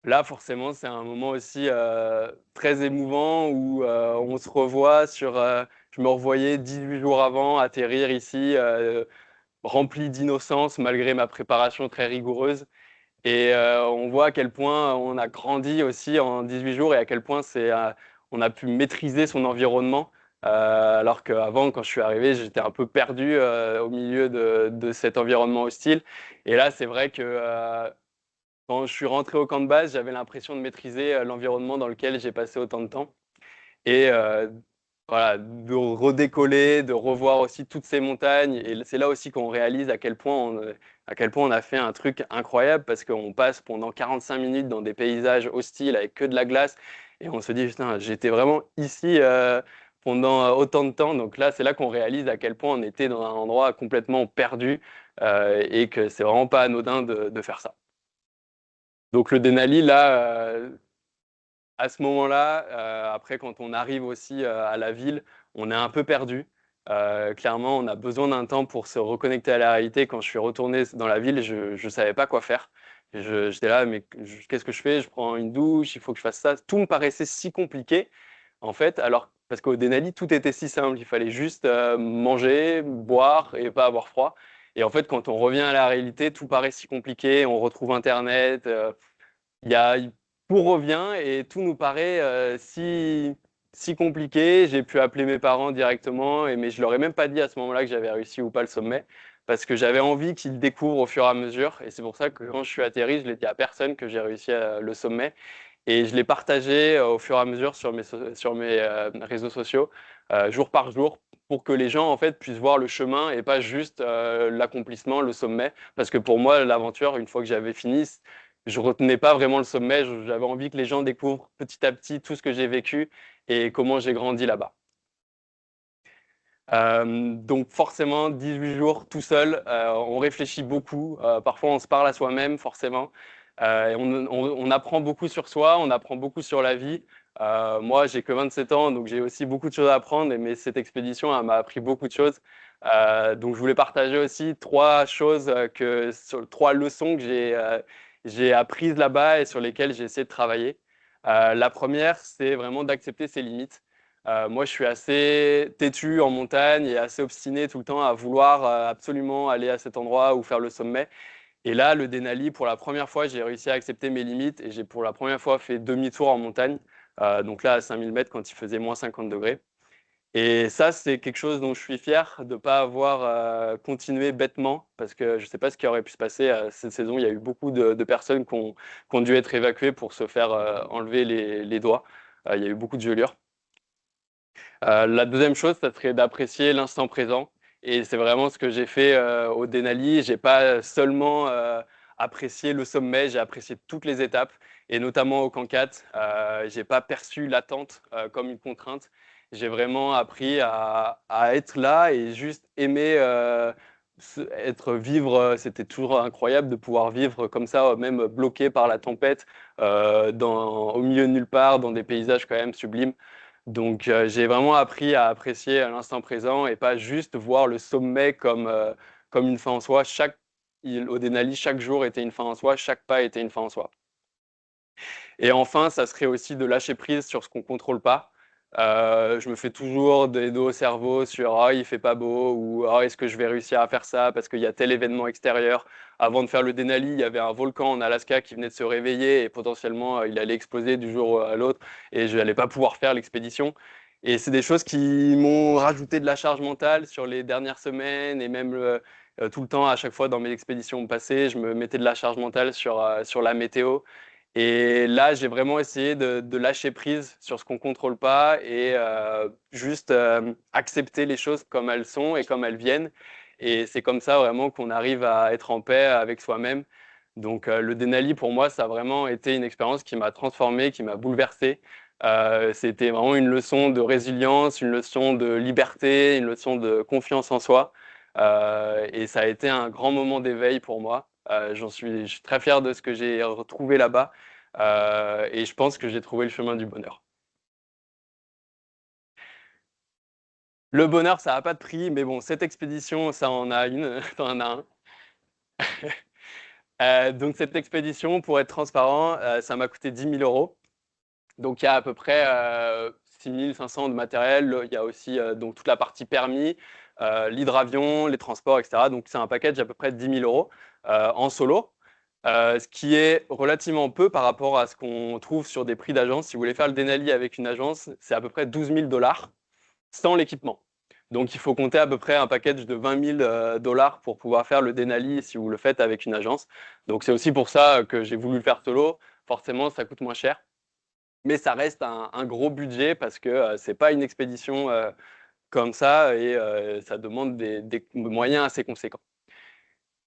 Là, forcément, c'est un moment aussi très émouvant, où on se revoit je me revoyais 18 jours avant atterrir ici, rempli d'innocence malgré ma préparation très rigoureuse. Et on voit à quel point on a grandi aussi en 18 jours, et à quel point on a pu maîtriser son environnement. Alors qu'avant, quand je suis arrivé, j'étais un peu perdu au milieu de cet environnement hostile. Et là, c'est vrai que quand je suis rentré au camp de base, j'avais l'impression de maîtriser l'environnement dans lequel j'ai passé autant de temps. Et voilà, de redécoller, de revoir aussi toutes ces montagnes. Et c'est là aussi qu'on réalise à quel point on a fait un truc incroyable, parce qu'on passe pendant 45 minutes dans des paysages hostiles avec que de la glace. Et on se dit, putain, j'étais vraiment ici pendant autant de temps. Donc là, c'est là qu'on réalise à quel point on était dans un endroit complètement perdu, et que c'est vraiment pas anodin de faire ça. Donc le Denali, là, à ce moment-là, après, quand on arrive aussi à la ville, on est un peu perdu. Clairement, on a besoin d'un temps pour se reconnecter à la réalité. Quand je suis retourné dans la ville, je ne savais pas quoi faire. J'étais là, mais qu'est-ce que je fais? Je prends une douche, il faut que je fasse ça. Tout me paraissait si compliqué, en fait, alors parce qu'au Denali, tout était si simple. Il fallait juste manger, boire et pas avoir froid. Et en fait, quand on revient à la réalité, tout paraît si compliqué. On retrouve Internet. Il y a, tout revient et tout nous paraît si compliqué. J'ai pu appeler mes parents directement, mais je leur ai même pas dit à ce moment-là que j'avais réussi ou pas le sommet, parce que j'avais envie qu'ils découvrent au fur et à mesure. Et c'est pour ça que quand je suis atterri, je l'ai dit à personne que j'ai réussi le sommet. Et je l'ai partagé au fur et à mesure sur mes réseaux sociaux, jour par jour, pour que les gens en fait puissent voir le chemin et pas juste l'accomplissement, le sommet. Parce que pour moi, l'aventure, une fois que j'avais fini, je retenais pas vraiment le sommet. J'avais envie que les gens découvrent petit à petit tout ce que j'ai vécu et comment j'ai grandi là-bas. Donc forcément, 18 jours tout seul, on réfléchit beaucoup. Parfois, on se parle à soi-même, forcément. Et on apprend beaucoup sur soi, on apprend beaucoup sur la vie. Moi, j'ai que 27 ans, donc j'ai aussi beaucoup de choses à apprendre. Mais cette expédition, elle m'a appris beaucoup de choses. Donc, je voulais partager aussi trois choses, trois leçons que j'ai apprises là-bas et sur lesquelles j'ai essayé de travailler. La première, c'est vraiment d'accepter ses limites. Moi, je suis assez têtu en montagne et assez obstiné tout le temps à vouloir absolument aller à cet endroit ou faire le sommet. Et là, le Denali, pour la première fois, j'ai réussi à accepter mes limites et j'ai pour la première fois fait demi-tour en montagne. Donc là, à 5000 mètres, quand il faisait moins 50 degrés. Et ça, c'est quelque chose dont je suis fier de ne pas avoir continué bêtement, parce que je ne sais pas ce qui aurait pu se passer cette saison. Il y a eu beaucoup de personnes qui ont dû être évacuées pour se faire enlever les doigts. Il y a eu beaucoup de gelures. La deuxième chose, ça serait d'apprécier l'instant présent. Et c'est vraiment ce que j'ai fait au Denali. J'ai pas seulement apprécié le sommet, j'ai apprécié toutes les étapes, et notamment au Camp 4. J'ai pas perçu l'attente comme une contrainte. J'ai vraiment appris à être là et juste aimer vivre. C'était toujours incroyable de pouvoir vivre comme ça, même bloqué par la tempête, au milieu de nulle part, dans des paysages quand même sublimes. Donc, j'ai vraiment appris à apprécier l'instant présent et pas juste voir le sommet comme une fin en soi. Au Denali, chaque jour était une fin en soi, chaque pas était une fin en soi. Et enfin, ça serait aussi de lâcher prise sur ce qu'on ne contrôle pas. Je me fais toujours des dos au cerveau sur il il fait pas beau ou est-ce que je vais réussir à faire ça parce qu'il y a tel événement extérieur. Avant de faire le Denali, il y avait un volcan en Alaska qui venait de se réveiller et potentiellement il allait exploser du jour à l'autre et je n'allais pas pouvoir faire l'expédition. Et c'est des choses qui m'ont rajouté de la charge mentale sur les dernières semaines et même tout le temps, à chaque fois dans mes expéditions passées, je me mettais de la charge mentale sur la météo. Et là, j'ai vraiment essayé de lâcher prise sur ce qu'on ne contrôle pas et juste accepter les choses comme elles sont et comme elles viennent. Et c'est comme ça vraiment qu'on arrive à être en paix avec soi-même. Donc le Denali, pour moi, ça a vraiment été une expérience qui m'a transformé, qui m'a bouleversé. C'était vraiment une leçon de résilience, une leçon de liberté, une leçon de confiance en soi. Et ça a été un grand moment d'éveil pour moi. Je suis très fier de ce que j'ai retrouvé là-bas et je pense que j'ai trouvé le chemin du bonheur. Le bonheur, ça n'a pas de prix, mais bon, cette expédition, ça en a une, ça en a un. Donc cette expédition, pour être transparent, ça m'a coûté 10 000 euros. Donc il y a à peu près 6 500 de matériel. Il y a aussi donc toute la partie permis, l'hydravion, les transports, etc. Donc c'est un package à peu près de 10 000 euros en solo. Ce qui est relativement peu par rapport à ce qu'on trouve sur des prix d'agence. Si vous voulez faire le Denali avec une agence, c'est à peu près 12 000 dollars sans l'équipement. Donc il faut compter à peu près un package de 20 000 dollars pour pouvoir faire le Denali si vous le faites avec une agence. Donc c'est aussi pour ça que j'ai voulu le faire solo. Forcément, ça coûte moins cher. Mais ça reste un gros budget parce que ce n'est pas une expédition comme ça et ça demande des moyens assez conséquents.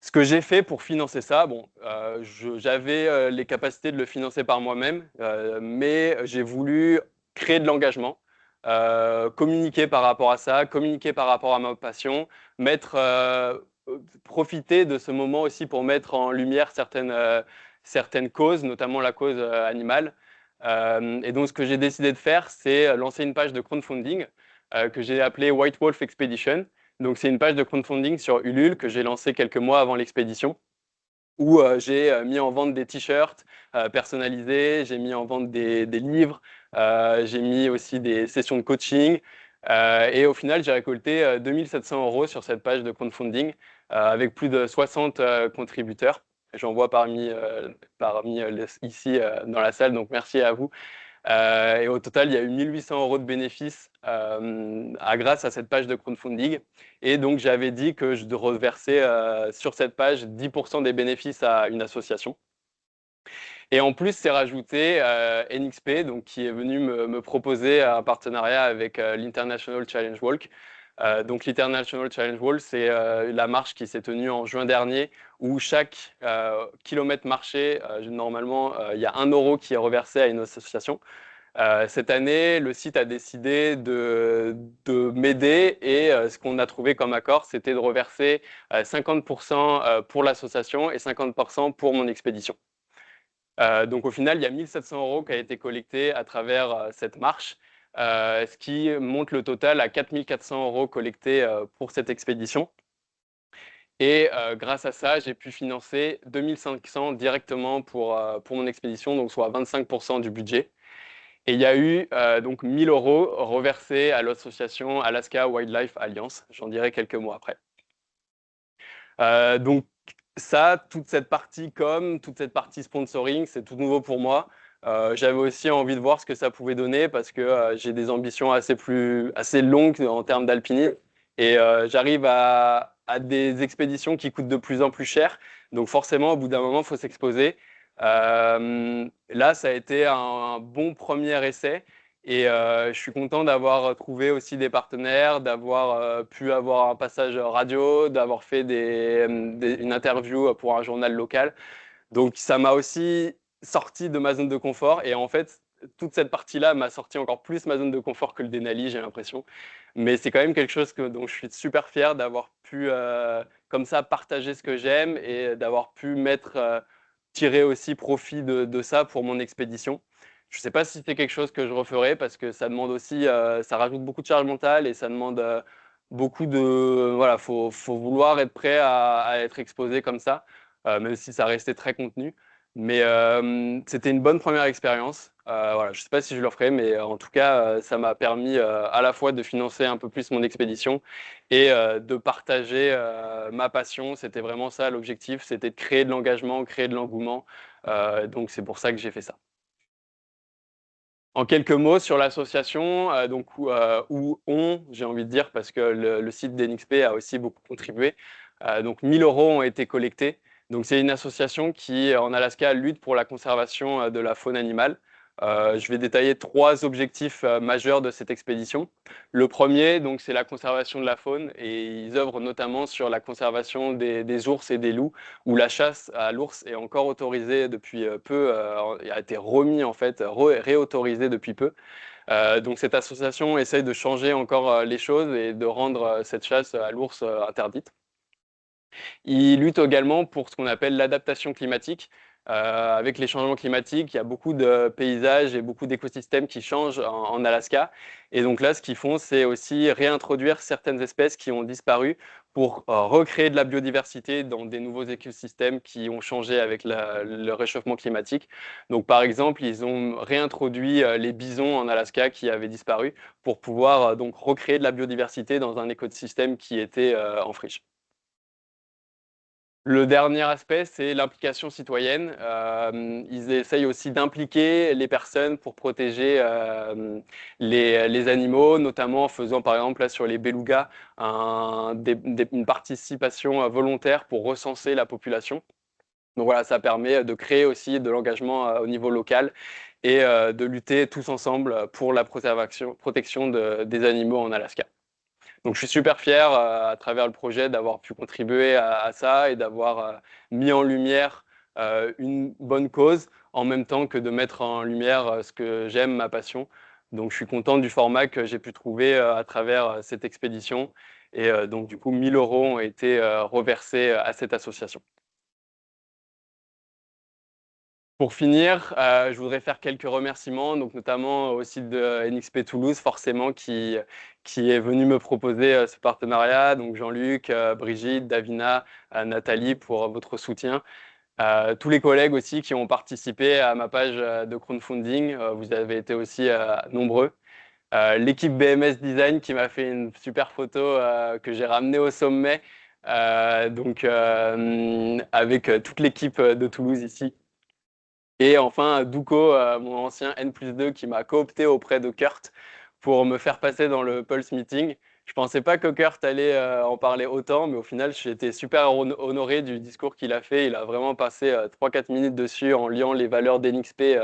Ce que j'ai fait pour financer ça, bon, j'avais les capacités de le financer par moi-même, mais j'ai voulu créer de l'engagement, communiquer par rapport à ça, communiquer par rapport à ma passion, profiter de ce moment aussi pour mettre en lumière certaines causes, notamment la cause animale. Et donc, ce que j'ai décidé de faire, c'est lancer une page de crowdfunding que j'ai appelée White Wolf Expedition. Donc, c'est une page de crowdfunding sur Ulule que j'ai lancée quelques mois avant l'expédition, où j'ai mis en vente des t-shirts personnalisés, j'ai mis en vente des livres, j'ai mis aussi des sessions de coaching. Et au final, j'ai récolté 2700 euros sur cette page de crowdfunding avec plus de 60 contributeurs. J'en vois ici dans la salle, donc merci à vous. Et au total, il y a eu 1800 euros de bénéfices grâce à cette page de crowdfunding. Et donc, j'avais dit que je reversais sur cette page 10% des bénéfices à une association. Et en plus, c'est rajouté NXP, donc, qui est venu me proposer un partenariat avec l'International Challenge Walk. Donc l'International Challenge Walk, c'est la marche qui s'est tenue en juin dernier, où chaque kilomètre marché, normalement, il y a 1 euro qui est reversé à une association. Cette année, le site a décidé de m'aider et ce qu'on a trouvé comme accord, c'était de reverser 50% pour l'association et 50% pour mon expédition. Donc au final, il y a 1700 euros qui a été collecté à travers cette marche. ce qui monte le total à 4 400 € collectés pour cette expédition. Et grâce à ça, j'ai pu financer 2 500 directement pour mon expédition, donc soit 25% du budget. Et il y a eu donc 1 000 € reversés à l'association Alaska Wildlife Alliance. J'en dirai quelques mots après. Donc ça, toute cette partie com, toute cette partie sponsoring, c'est tout nouveau pour moi. J'avais aussi envie de voir ce que ça pouvait donner parce que j'ai des ambitions assez longues en termes d'alpinisme et j'arrive à des expéditions qui coûtent de plus en plus cher. Donc forcément, au bout d'un moment, il faut s'exposer. Là, ça a été un bon premier essai. Et je suis content d'avoir trouvé aussi des partenaires, d'avoir pu avoir un passage radio, d'avoir fait une interview pour un journal local. Donc ça m'a aussi sorti de ma zone de confort. Et en fait, toute cette partie-là m'a sorti encore plus ma zone de confort que le Denali, j'ai l'impression. Mais c'est quand même quelque chose dont je suis super fier d'avoir pu, comme ça, partager ce que j'aime et d'avoir pu tirer aussi profit de ça pour mon expédition. Je ne sais pas si c'est quelque chose que je referai parce que ça demande aussi, ça rajoute beaucoup de charge mentale et ça demande beaucoup de, voilà, faut vouloir être prêt à être exposé comme ça, même si ça restait très contenu. Mais c'était une bonne première expérience. Voilà, je ne sais pas si je le referai, mais en tout cas, ça m'a permis à la fois de financer un peu plus mon expédition et de partager ma passion. C'était vraiment ça l'objectif, c'était de créer de l'engagement, créer de l'engouement. Donc c'est pour ça que j'ai fait ça. En quelques mots sur l'association, j'ai envie de dire, parce que le site d'NXP a aussi beaucoup contribué. Donc 1 000 € ont été collectés. Donc c'est une association qui, en Alaska, lutte pour la conservation de la faune animale. Je vais détailler 3 objectifs majeurs de cette expédition. Le premier, donc, c'est la conservation de la faune et ils œuvrent notamment sur la conservation des ours et des loups, où la chasse à l'ours est encore autorisée depuis peu, a été remis en fait, réautorisée depuis peu. Donc cette association essaye de changer encore les choses et de rendre cette chasse à l'ours interdite. Il lutte également pour ce qu'on appelle l'adaptation climatique. Avec les changements climatiques, il y a beaucoup de paysages et beaucoup d'écosystèmes qui changent en Alaska. Et donc là, ce qu'ils font, c'est aussi réintroduire certaines espèces qui ont disparu pour recréer de la biodiversité dans des nouveaux écosystèmes qui ont changé avec le réchauffement climatique. Donc par exemple, ils ont réintroduit les bisons en Alaska qui avaient disparu pour pouvoir donc recréer de la biodiversité dans un écosystème qui était en friche. Le dernier aspect, c'est l'implication citoyenne. Ils essayent aussi d'impliquer les personnes pour protéger les animaux, notamment en faisant par exemple là, sur les belugas une participation volontaire pour recenser la population. Donc voilà, ça permet de créer aussi de l'engagement au niveau local et de lutter tous ensemble pour la protection des animaux en Alaska. Donc je suis super fier à travers le projet d'avoir pu contribuer à ça et d'avoir mis en lumière une bonne cause en même temps que de mettre en lumière ce que j'aime, ma passion. Donc je suis content du format que j'ai pu trouver à travers cette expédition. Et donc du coup, 1 000 € ont été reversés à cette association. Pour finir, je voudrais faire quelques remerciements, donc notamment au site de NXP Toulouse, forcément, qui est venu me proposer ce partenariat. Donc Jean-Luc, Brigitte, Davina, Nathalie pour votre soutien. Tous les collègues aussi qui ont participé à ma page de crowdfunding, vous avez été aussi nombreux. L'équipe BMS Design qui m'a fait une super photo que j'ai ramenée au sommet, avec toute l'équipe de Toulouse ici. Et enfin, Douko, mon ancien N+2 qui m'a coopté auprès de Kurt pour me faire passer dans le Pulse Meeting. Je pensais pas que Kurt allait en parler autant, mais au final, j'étais super honoré du discours qu'il a fait. Il a vraiment passé 3-4 minutes dessus en liant les valeurs d'NXP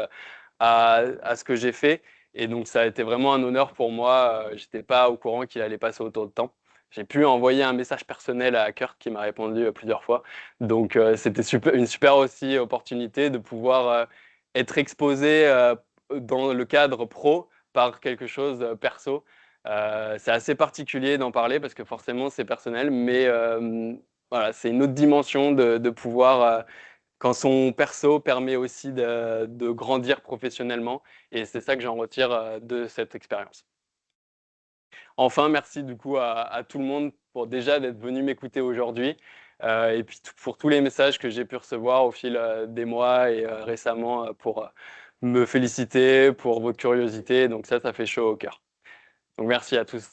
à ce que j'ai fait. Et donc, ça a été vraiment un honneur pour moi. Je n'étais pas au courant qu'il allait passer autant de temps. J'ai pu envoyer un message personnel à Kurt qui m'a répondu plusieurs fois. Donc, c'était une super aussi opportunité de pouvoir être exposé dans le cadre pro par quelque chose perso. C'est assez particulier d'en parler parce que forcément, c'est personnel, mais voilà, c'est une autre dimension de pouvoir quand son perso permet aussi de grandir professionnellement. Et c'est ça que j'en retire de cette expérience. Enfin, merci du coup à tout le monde pour déjà d'être venu m'écouter aujourd'hui. Et puis pour tous les messages que j'ai pu recevoir au fil des mois et récemment pour me féliciter, pour votre curiosité. Donc ça fait chaud au cœur. Donc merci à tous.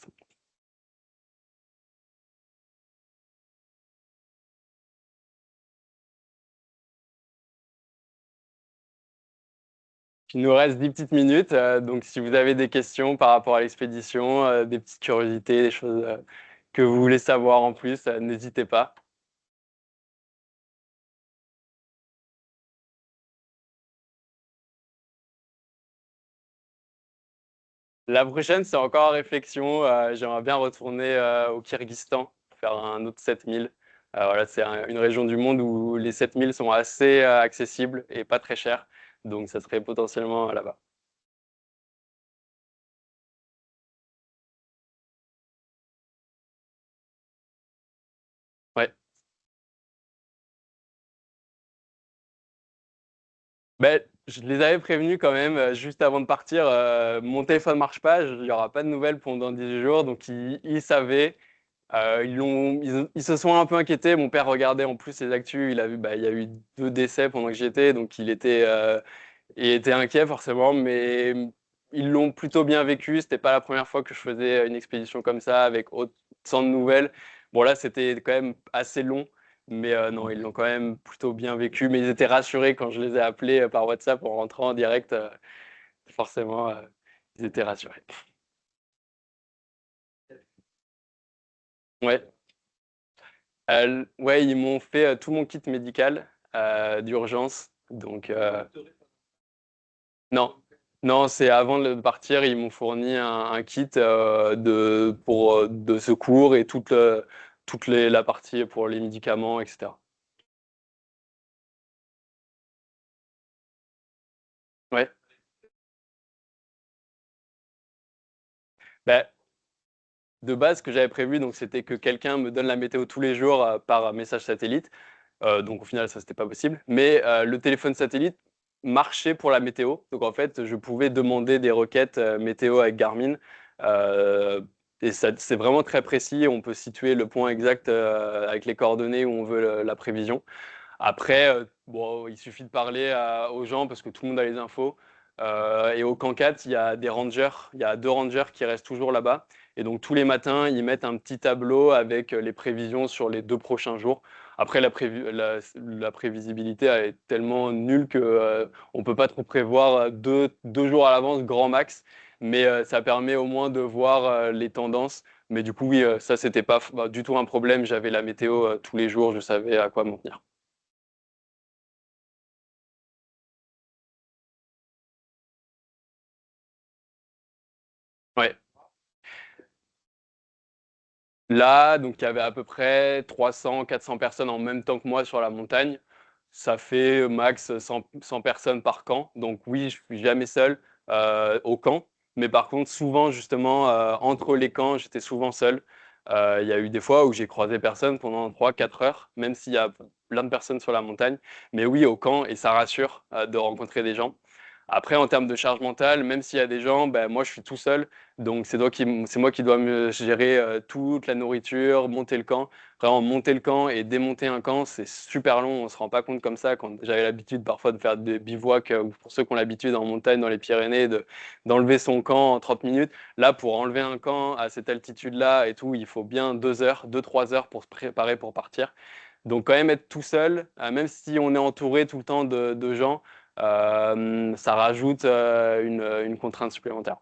Il nous reste 10 petites minutes. Donc si vous avez des questions par rapport à l'expédition, des petites curiosités, des choses que vous voulez savoir en plus, n'hésitez pas. La prochaine, c'est encore en réflexion. J'aimerais bien retourner au Kyrgyzstan, faire un autre 7000. Voilà, c'est une région du monde où les 7000 sont assez accessibles et pas très chers. Donc, ça serait potentiellement là-bas. Ouais. Ben, je les avais prévenus quand même, juste avant de partir. Mon téléphone marche pas, il n'y aura pas de nouvelles pendant 10 jours. Donc, ils savaient. Ils se sont un peu inquiétés. Mon père regardait en plus les actus. Il a vu, bah, il y a eu 2 décès pendant que j'y étais. Donc, il était inquiet forcément, mais ils l'ont plutôt bien vécu. C'était pas la première fois que je faisais une expédition comme ça avec autant de nouvelles. Bon là, c'était quand même assez long, mais non, ils l'ont quand même plutôt bien vécu. Mais ils étaient rassurés quand je les ai appelés par WhatsApp en rentrant en direct. Forcément, ils étaient rassurés. Ouais, ouais, ils m'ont fait tout mon kit médical d'urgence. Donc non, non, c'est avant de partir, ils m'ont fourni un kit de secours et la partie pour les médicaments, etc. Ouais. Ben, de base, ce que j'avais prévu, donc, c'était que quelqu'un me donne la météo tous les jours par message satellite. Donc au final, ça, c'était pas possible. Mais le téléphone satellite marchait pour la météo. Donc en fait, je pouvais demander des requêtes météo avec Garmin. Euh, et ça, c'est vraiment très précis. On peut situer le point exact avec les coordonnées où on veut la prévision. Après, bon, il suffit de parler aux gens parce que tout le monde a les infos. Et au Camp 4, il y a des rangers. Il y a 2 rangers qui restent toujours là-bas. Et donc tous les matins, ils mettent un petit tableau avec les prévisions sur les 2 prochains jours. Après, la prévisibilité elle est tellement nulle que on peut pas trop prévoir 2 jours à l'avance, grand max. Mais ça permet au moins de voir les tendances. Mais du coup, oui, ça, c'était pas du tout un problème. J'avais la météo tous les jours, je savais à quoi m'en tenir. Ouais. Là, donc il y avait à peu près 300, 400 personnes en même temps que moi sur la montagne. Ça fait max 100 personnes par camp. Donc oui, je suis jamais seul au camp. Mais par contre, souvent justement, entre les camps, j'étais souvent seul. Il y a eu des fois où j'ai croisé personne pendant 3, 4 heures, même s'il y a plein de personnes sur la montagne. Mais oui, au camp, et ça rassure de rencontrer des gens. Après, en termes de charge mentale, même s'il y a des gens, ben, moi je suis tout seul. Donc c'est moi qui dois me gérer toute la nourriture, monter le camp. Vraiment, monter le camp et démonter un camp, c'est super long. On se rend pas compte comme ça. Quand j'avais l'habitude parfois de faire des bivouacs, ou pour ceux qui ont l'habitude en montagne, dans les Pyrénées, d'enlever son camp en 30 minutes. Là, pour enlever un camp à cette altitude-là et tout, il faut bien 2 heures, 2, 3 heures pour se préparer pour partir. Donc quand même être tout seul, même si on est entouré tout le temps de gens, ça rajoute une contrainte supplémentaire.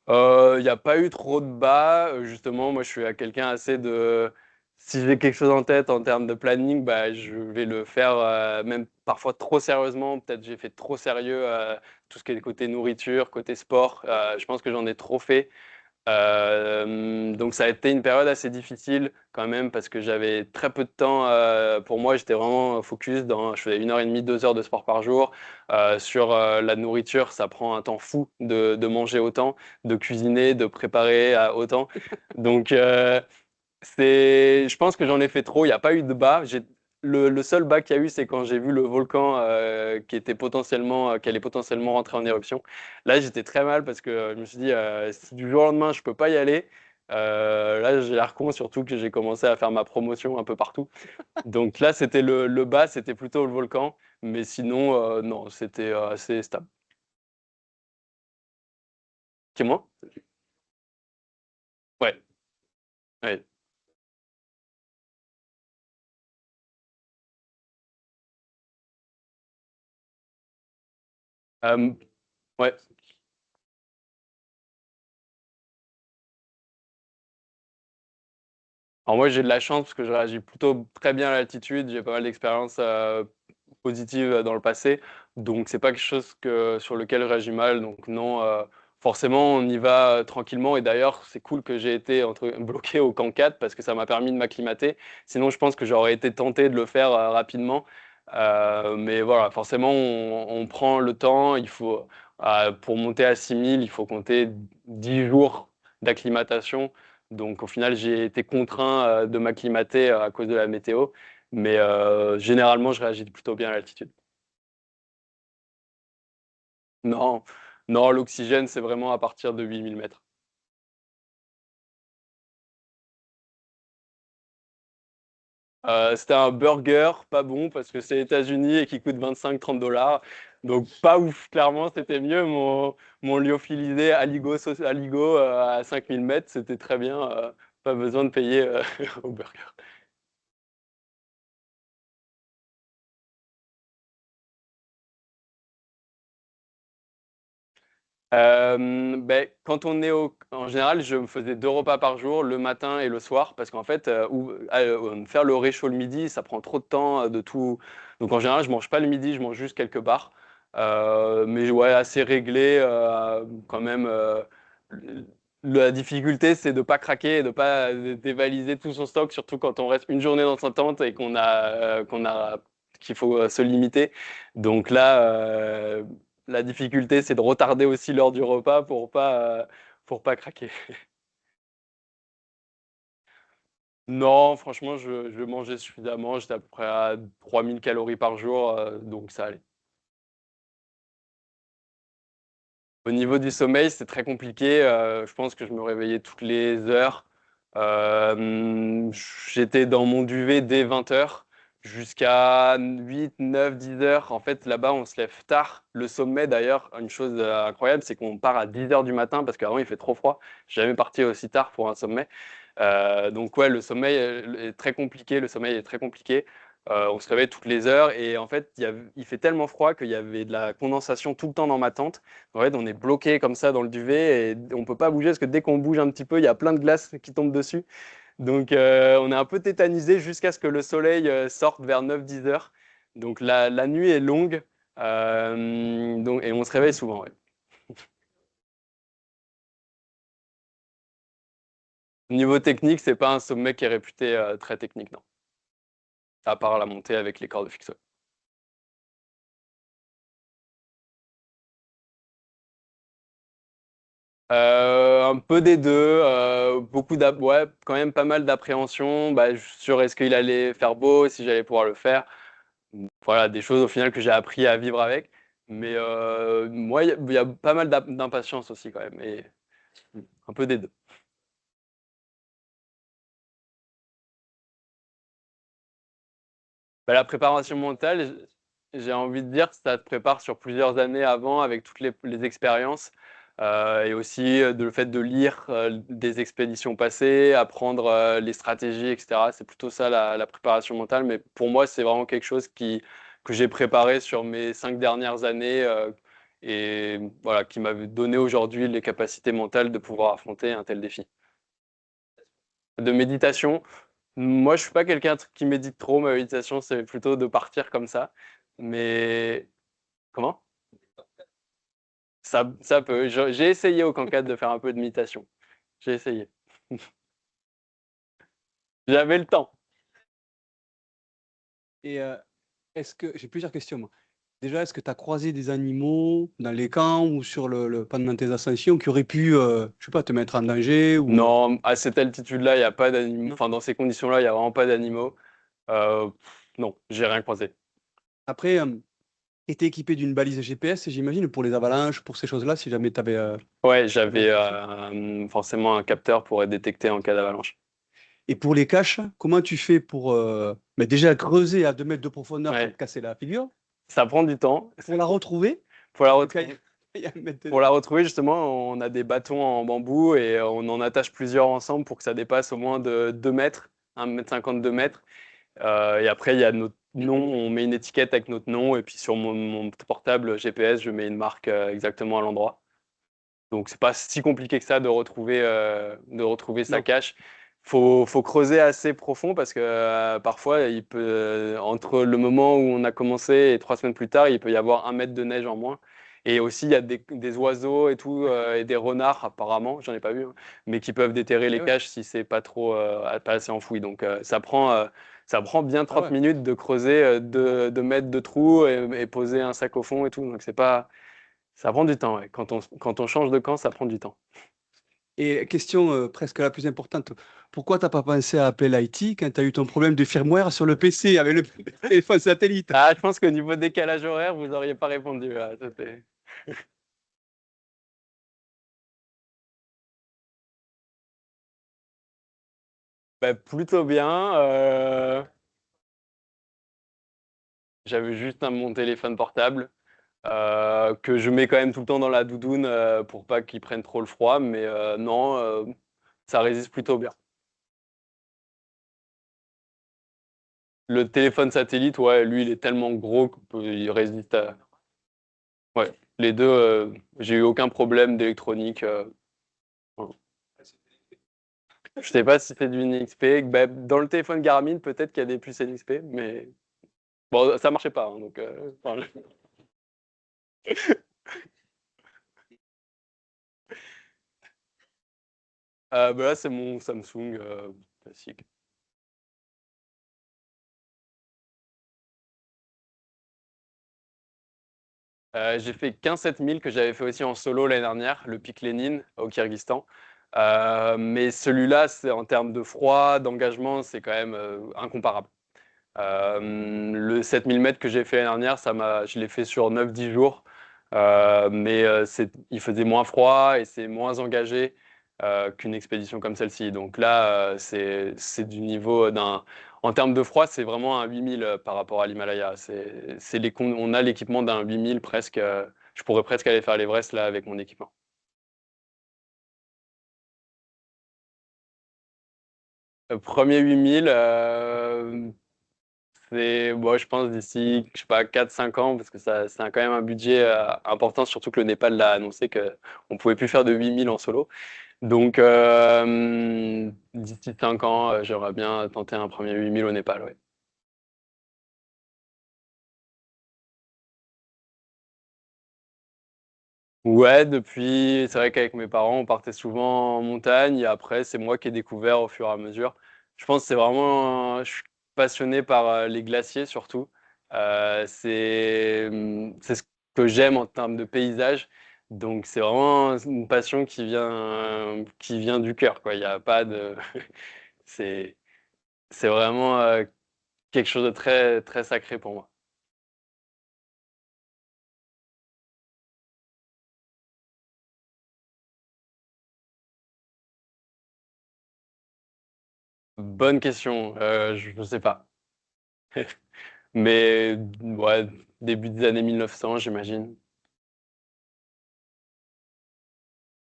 Il n'y a pas eu trop de bas. Justement, moi, je suis quelqu'un assez de. Si j'ai quelque chose en tête en termes de planning, bah, je vais le faire même parfois trop sérieusement. Peut-être j'ai fait trop sérieux tout ce qui est côté nourriture, côté sport. Je pense que j'en ai trop fait. Donc ça a été une période assez difficile quand même parce que j'avais très peu de temps. Pour moi, j'étais vraiment focus je faisais 1 heure et demie, 2 heures de sport par jour. Sur la nourriture, ça prend un temps fou de manger autant, de cuisiner, de préparer autant. Donc Je pense que j'en ai fait trop. Il n'y a pas eu de bas. Le seul bas qu'il y a eu, c'est quand j'ai vu le volcan qui allait potentiellement rentrer en éruption. Là, j'étais très mal parce que je me suis dit, si du jour au lendemain, je peux pas y aller, là, j'ai l'air con, surtout que j'ai commencé à faire ma promotion un peu partout. Donc là, c'était le bas, c'était plutôt le volcan. Mais sinon, non, c'était assez stable. C'est moi? Ouais, ouais. Euh, ouais. Alors moi, j'ai de la chance parce que je réagis plutôt très bien à l'altitude. J'ai pas mal d'expériences positives dans le passé. Donc, c'est pas quelque chose sur lequel je réagis mal. Donc, non, forcément, on y va tranquillement. Et d'ailleurs, c'est cool que j'ai été bloqué au camp 4 parce que ça m'a permis de m'acclimater. Sinon, je pense que j'aurais été tenté de le faire rapidement. Mais voilà, forcément, on prend le temps. Pour monter à 6000, il faut compter 10 jours d'acclimatation. Donc au final, j'ai été contraint de m'acclimater à cause de la météo. Mais généralement, je réagis plutôt bien à l'altitude. Non, non, l'oxygène, c'est vraiment à partir de 8000 mètres. C'était un burger pas bon parce que c'est les États-Unis et qui coûte 25-30 $. Donc pas ouf, clairement, c'était mieux. Mon lyophilisé Aligo à 5000 mètres, c'était très bien. Pas besoin de payer au burger. Quand en général, je me faisais 2 repas par jour, le matin et le soir, parce qu'en fait, faire le réchaud le midi, ça prend trop de temps de tout. Donc en général, je mange pas le midi, je mange juste quelques barres. Mais ouais, assez réglé quand même. La difficulté, c'est de pas craquer et de pas dévaliser tout son stock, surtout quand on reste une journée dans sa tente et qu'il faut se limiter. Donc là, la difficulté, c'est de retarder aussi l'heure du repas pour pas craquer. Non, franchement, je mangeais suffisamment. J'étais à peu près à 3000 calories par jour, donc ça allait. Au niveau du sommeil, c'est très compliqué. Je pense que je me réveillais toutes les heures. J'étais dans mon duvet dès 20 heures jusqu'à 8, 9, 10 heures. En fait, là-bas, on se lève tard. Le sommet, d'ailleurs, une chose incroyable, c'est qu'on part à 10 heures du matin parce qu'avant, il fait trop froid. Je suis jamais parti aussi tard pour un sommet. Donc, ouais, le sommeil est très compliqué. Le sommeil est très compliqué. On se réveille toutes les heures et en fait, il fait tellement froid qu'il y avait de la condensation tout le temps dans ma tente. En fait, on est bloqué comme ça dans le duvet et on peut pas bouger parce que dès qu'on bouge un petit peu, il y a plein de glace qui tombe dessus. Donc, on est un peu tétanisé jusqu'à ce que le soleil sorte vers 9-10 heures. Donc, la nuit est longue et on se réveille souvent. Ouais. Au niveau technique, c'est pas un sommet qui est réputé très technique, non. À part la montée avec les cordes fixes. Ouais. Un peu des deux, ouais, quand même pas mal d'appréhension sur est-ce qu'il allait faire beau, si j'allais pouvoir le faire. Voilà, des choses au final que j'ai appris à vivre avec. Mais moi, il y a pas mal d'impatience aussi quand même, et un peu des deux. La préparation mentale, j'ai envie de dire que ça te prépare sur plusieurs années avant avec toutes les expériences et aussi le fait de lire des expéditions passées, apprendre les stratégies, etc. C'est plutôt ça la préparation mentale. Mais pour moi, c'est vraiment quelque chose que j'ai préparé sur mes 5 dernières années et voilà, qui m'a donné aujourd'hui les capacités mentales de pouvoir affronter un tel défi. De méditation. Moi, je suis pas quelqu'un qui médite trop. Ma méditation, c'est plutôt de partir comme ça. Mais comment? Ça peut. J'ai essayé au Cancad de faire un peu de méditation. J'ai essayé. J'avais le temps. Et est-ce que j'ai plusieurs questions, moi. Déjà, est-ce que tu as croisé des animaux dans les camps ou pendant tes ascensions qui auraient pu, je sais pas, te mettre en danger ou, Non, à cette altitude-là, il n'y a pas d'animaux. non. Enfin, dans ces conditions-là, il n'y a vraiment pas d'animaux. Non, j'ai rien croisé. Après, tu étais équipé d'une balise GPS, j'imagine, pour les avalanches, pour ces choses-là, si jamais tu avais. Ouais, j'avais forcément un capteur pour être détecté en cas d'avalanche. Et pour les caches, comment tu fais pour mais déjà creuser à 2 mètres de profondeur pour Ouais, te casser la figure, ça prend du temps. pour la retrouver, Pour la parce que quand retrouver. il y a 1 mètre Pour la retrouver, justement, on a des bâtons en bambou et on en attache plusieurs ensemble pour que ça dépasse au moins de 2 mètres, 1,50 m, 2 mètres. Et après, il y a notre nom, on met une étiquette avec notre nom et puis sur mon portable GPS, je mets une marque exactement à l'endroit. Donc, c'est pas si compliqué que ça de retrouver sa Non. cache. Faut creuser assez profond parce que parfois, entre le moment où on a commencé et 3 semaines plus tard, il peut y avoir 1 mètre de neige en moins. Et aussi, il y a des oiseaux et tout, et des renards apparemment, j'en ai pas vu, hein, mais qui peuvent déterrer les Eh ouais. caches si c'est pas trop, pas assez enfoui. Donc, ça prend bien Ah 30 ouais. minutes de creuser 2 mètres de trous et poser un sac au fond et tout. Donc, c'est pas, ça prend du temps, ouais. Quand on change de camp, ça prend du temps. Et question presque la plus importante, pourquoi t'as pas pensé à appeler l'IT quand tu as eu ton problème de firmware sur le PC avec le téléphone satellite? Ah, je pense qu'au niveau décalage horaire, vous n'auriez pas répondu là. Bah, plutôt bien. J'avais juste mon téléphone portable que je mets quand même tout le temps dans la doudoune pour pas qu'il prenne trop le froid. Mais non, ça résiste plutôt bien. Le téléphone satellite, ouais, lui, il est tellement gros qu'il résiste à. Ouais, les deux, j'ai eu aucun problème d'électronique. Voilà. Je sais pas si c'est du NXP. Bah, dans le téléphone Garmin, peut-être qu'il y a des puces NXP, mais bon, ça marchait pas, hein, donc. Enfin, bah là, c'est mon Samsung classique. J'ai fait 15 7000 que j'avais fait aussi en solo l'année dernière, le pic Lénine au Kyrgyzstan. Mais celui-là, c'est en termes de froid, d'engagement, c'est quand même incomparable. Le 7000 mètres que j'ai fait l'année dernière, je l'ai fait sur 9 10 jours. Mais il faisait moins froid et c'est moins engagé qu'une expédition comme celle-ci. Donc là, c'est du niveau d'un. En termes de froid, c'est vraiment un 8000 par rapport à l'Himalaya. On a l'équipement d'un 8000 presque. Je pourrais presque aller faire l'Everest là avec mon équipement. Premier 8000, bon, je pense d'ici, je sais pas, 4 5 ans, parce que ça, c'est quand même un budget important, surtout que le Népal l'a annoncé qu'on ne pouvait plus faire de 8000 en solo. Donc, d'ici 5 ans, j'aimerais bien tenter un premier 8000 au Népal, ouais. Ouais, depuis, c'est vrai qu'avec mes parents, on partait souvent en montagne, et après, c'est moi qui ai découvert au fur et à mesure. Je pense que c'est vraiment, je suis passionné par les glaciers surtout. C'est ce que j'aime en termes de paysage. Donc, c'est vraiment une passion qui vient du cœur, quoi. Il n'y a pas de, c'est, c'est vraiment quelque chose de très, très sacré pour moi. Bonne question, je ne sais pas. Mais ouais, début des années 1900, j'imagine.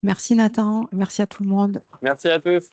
Merci Nathan, merci à tout le monde. Merci à tous.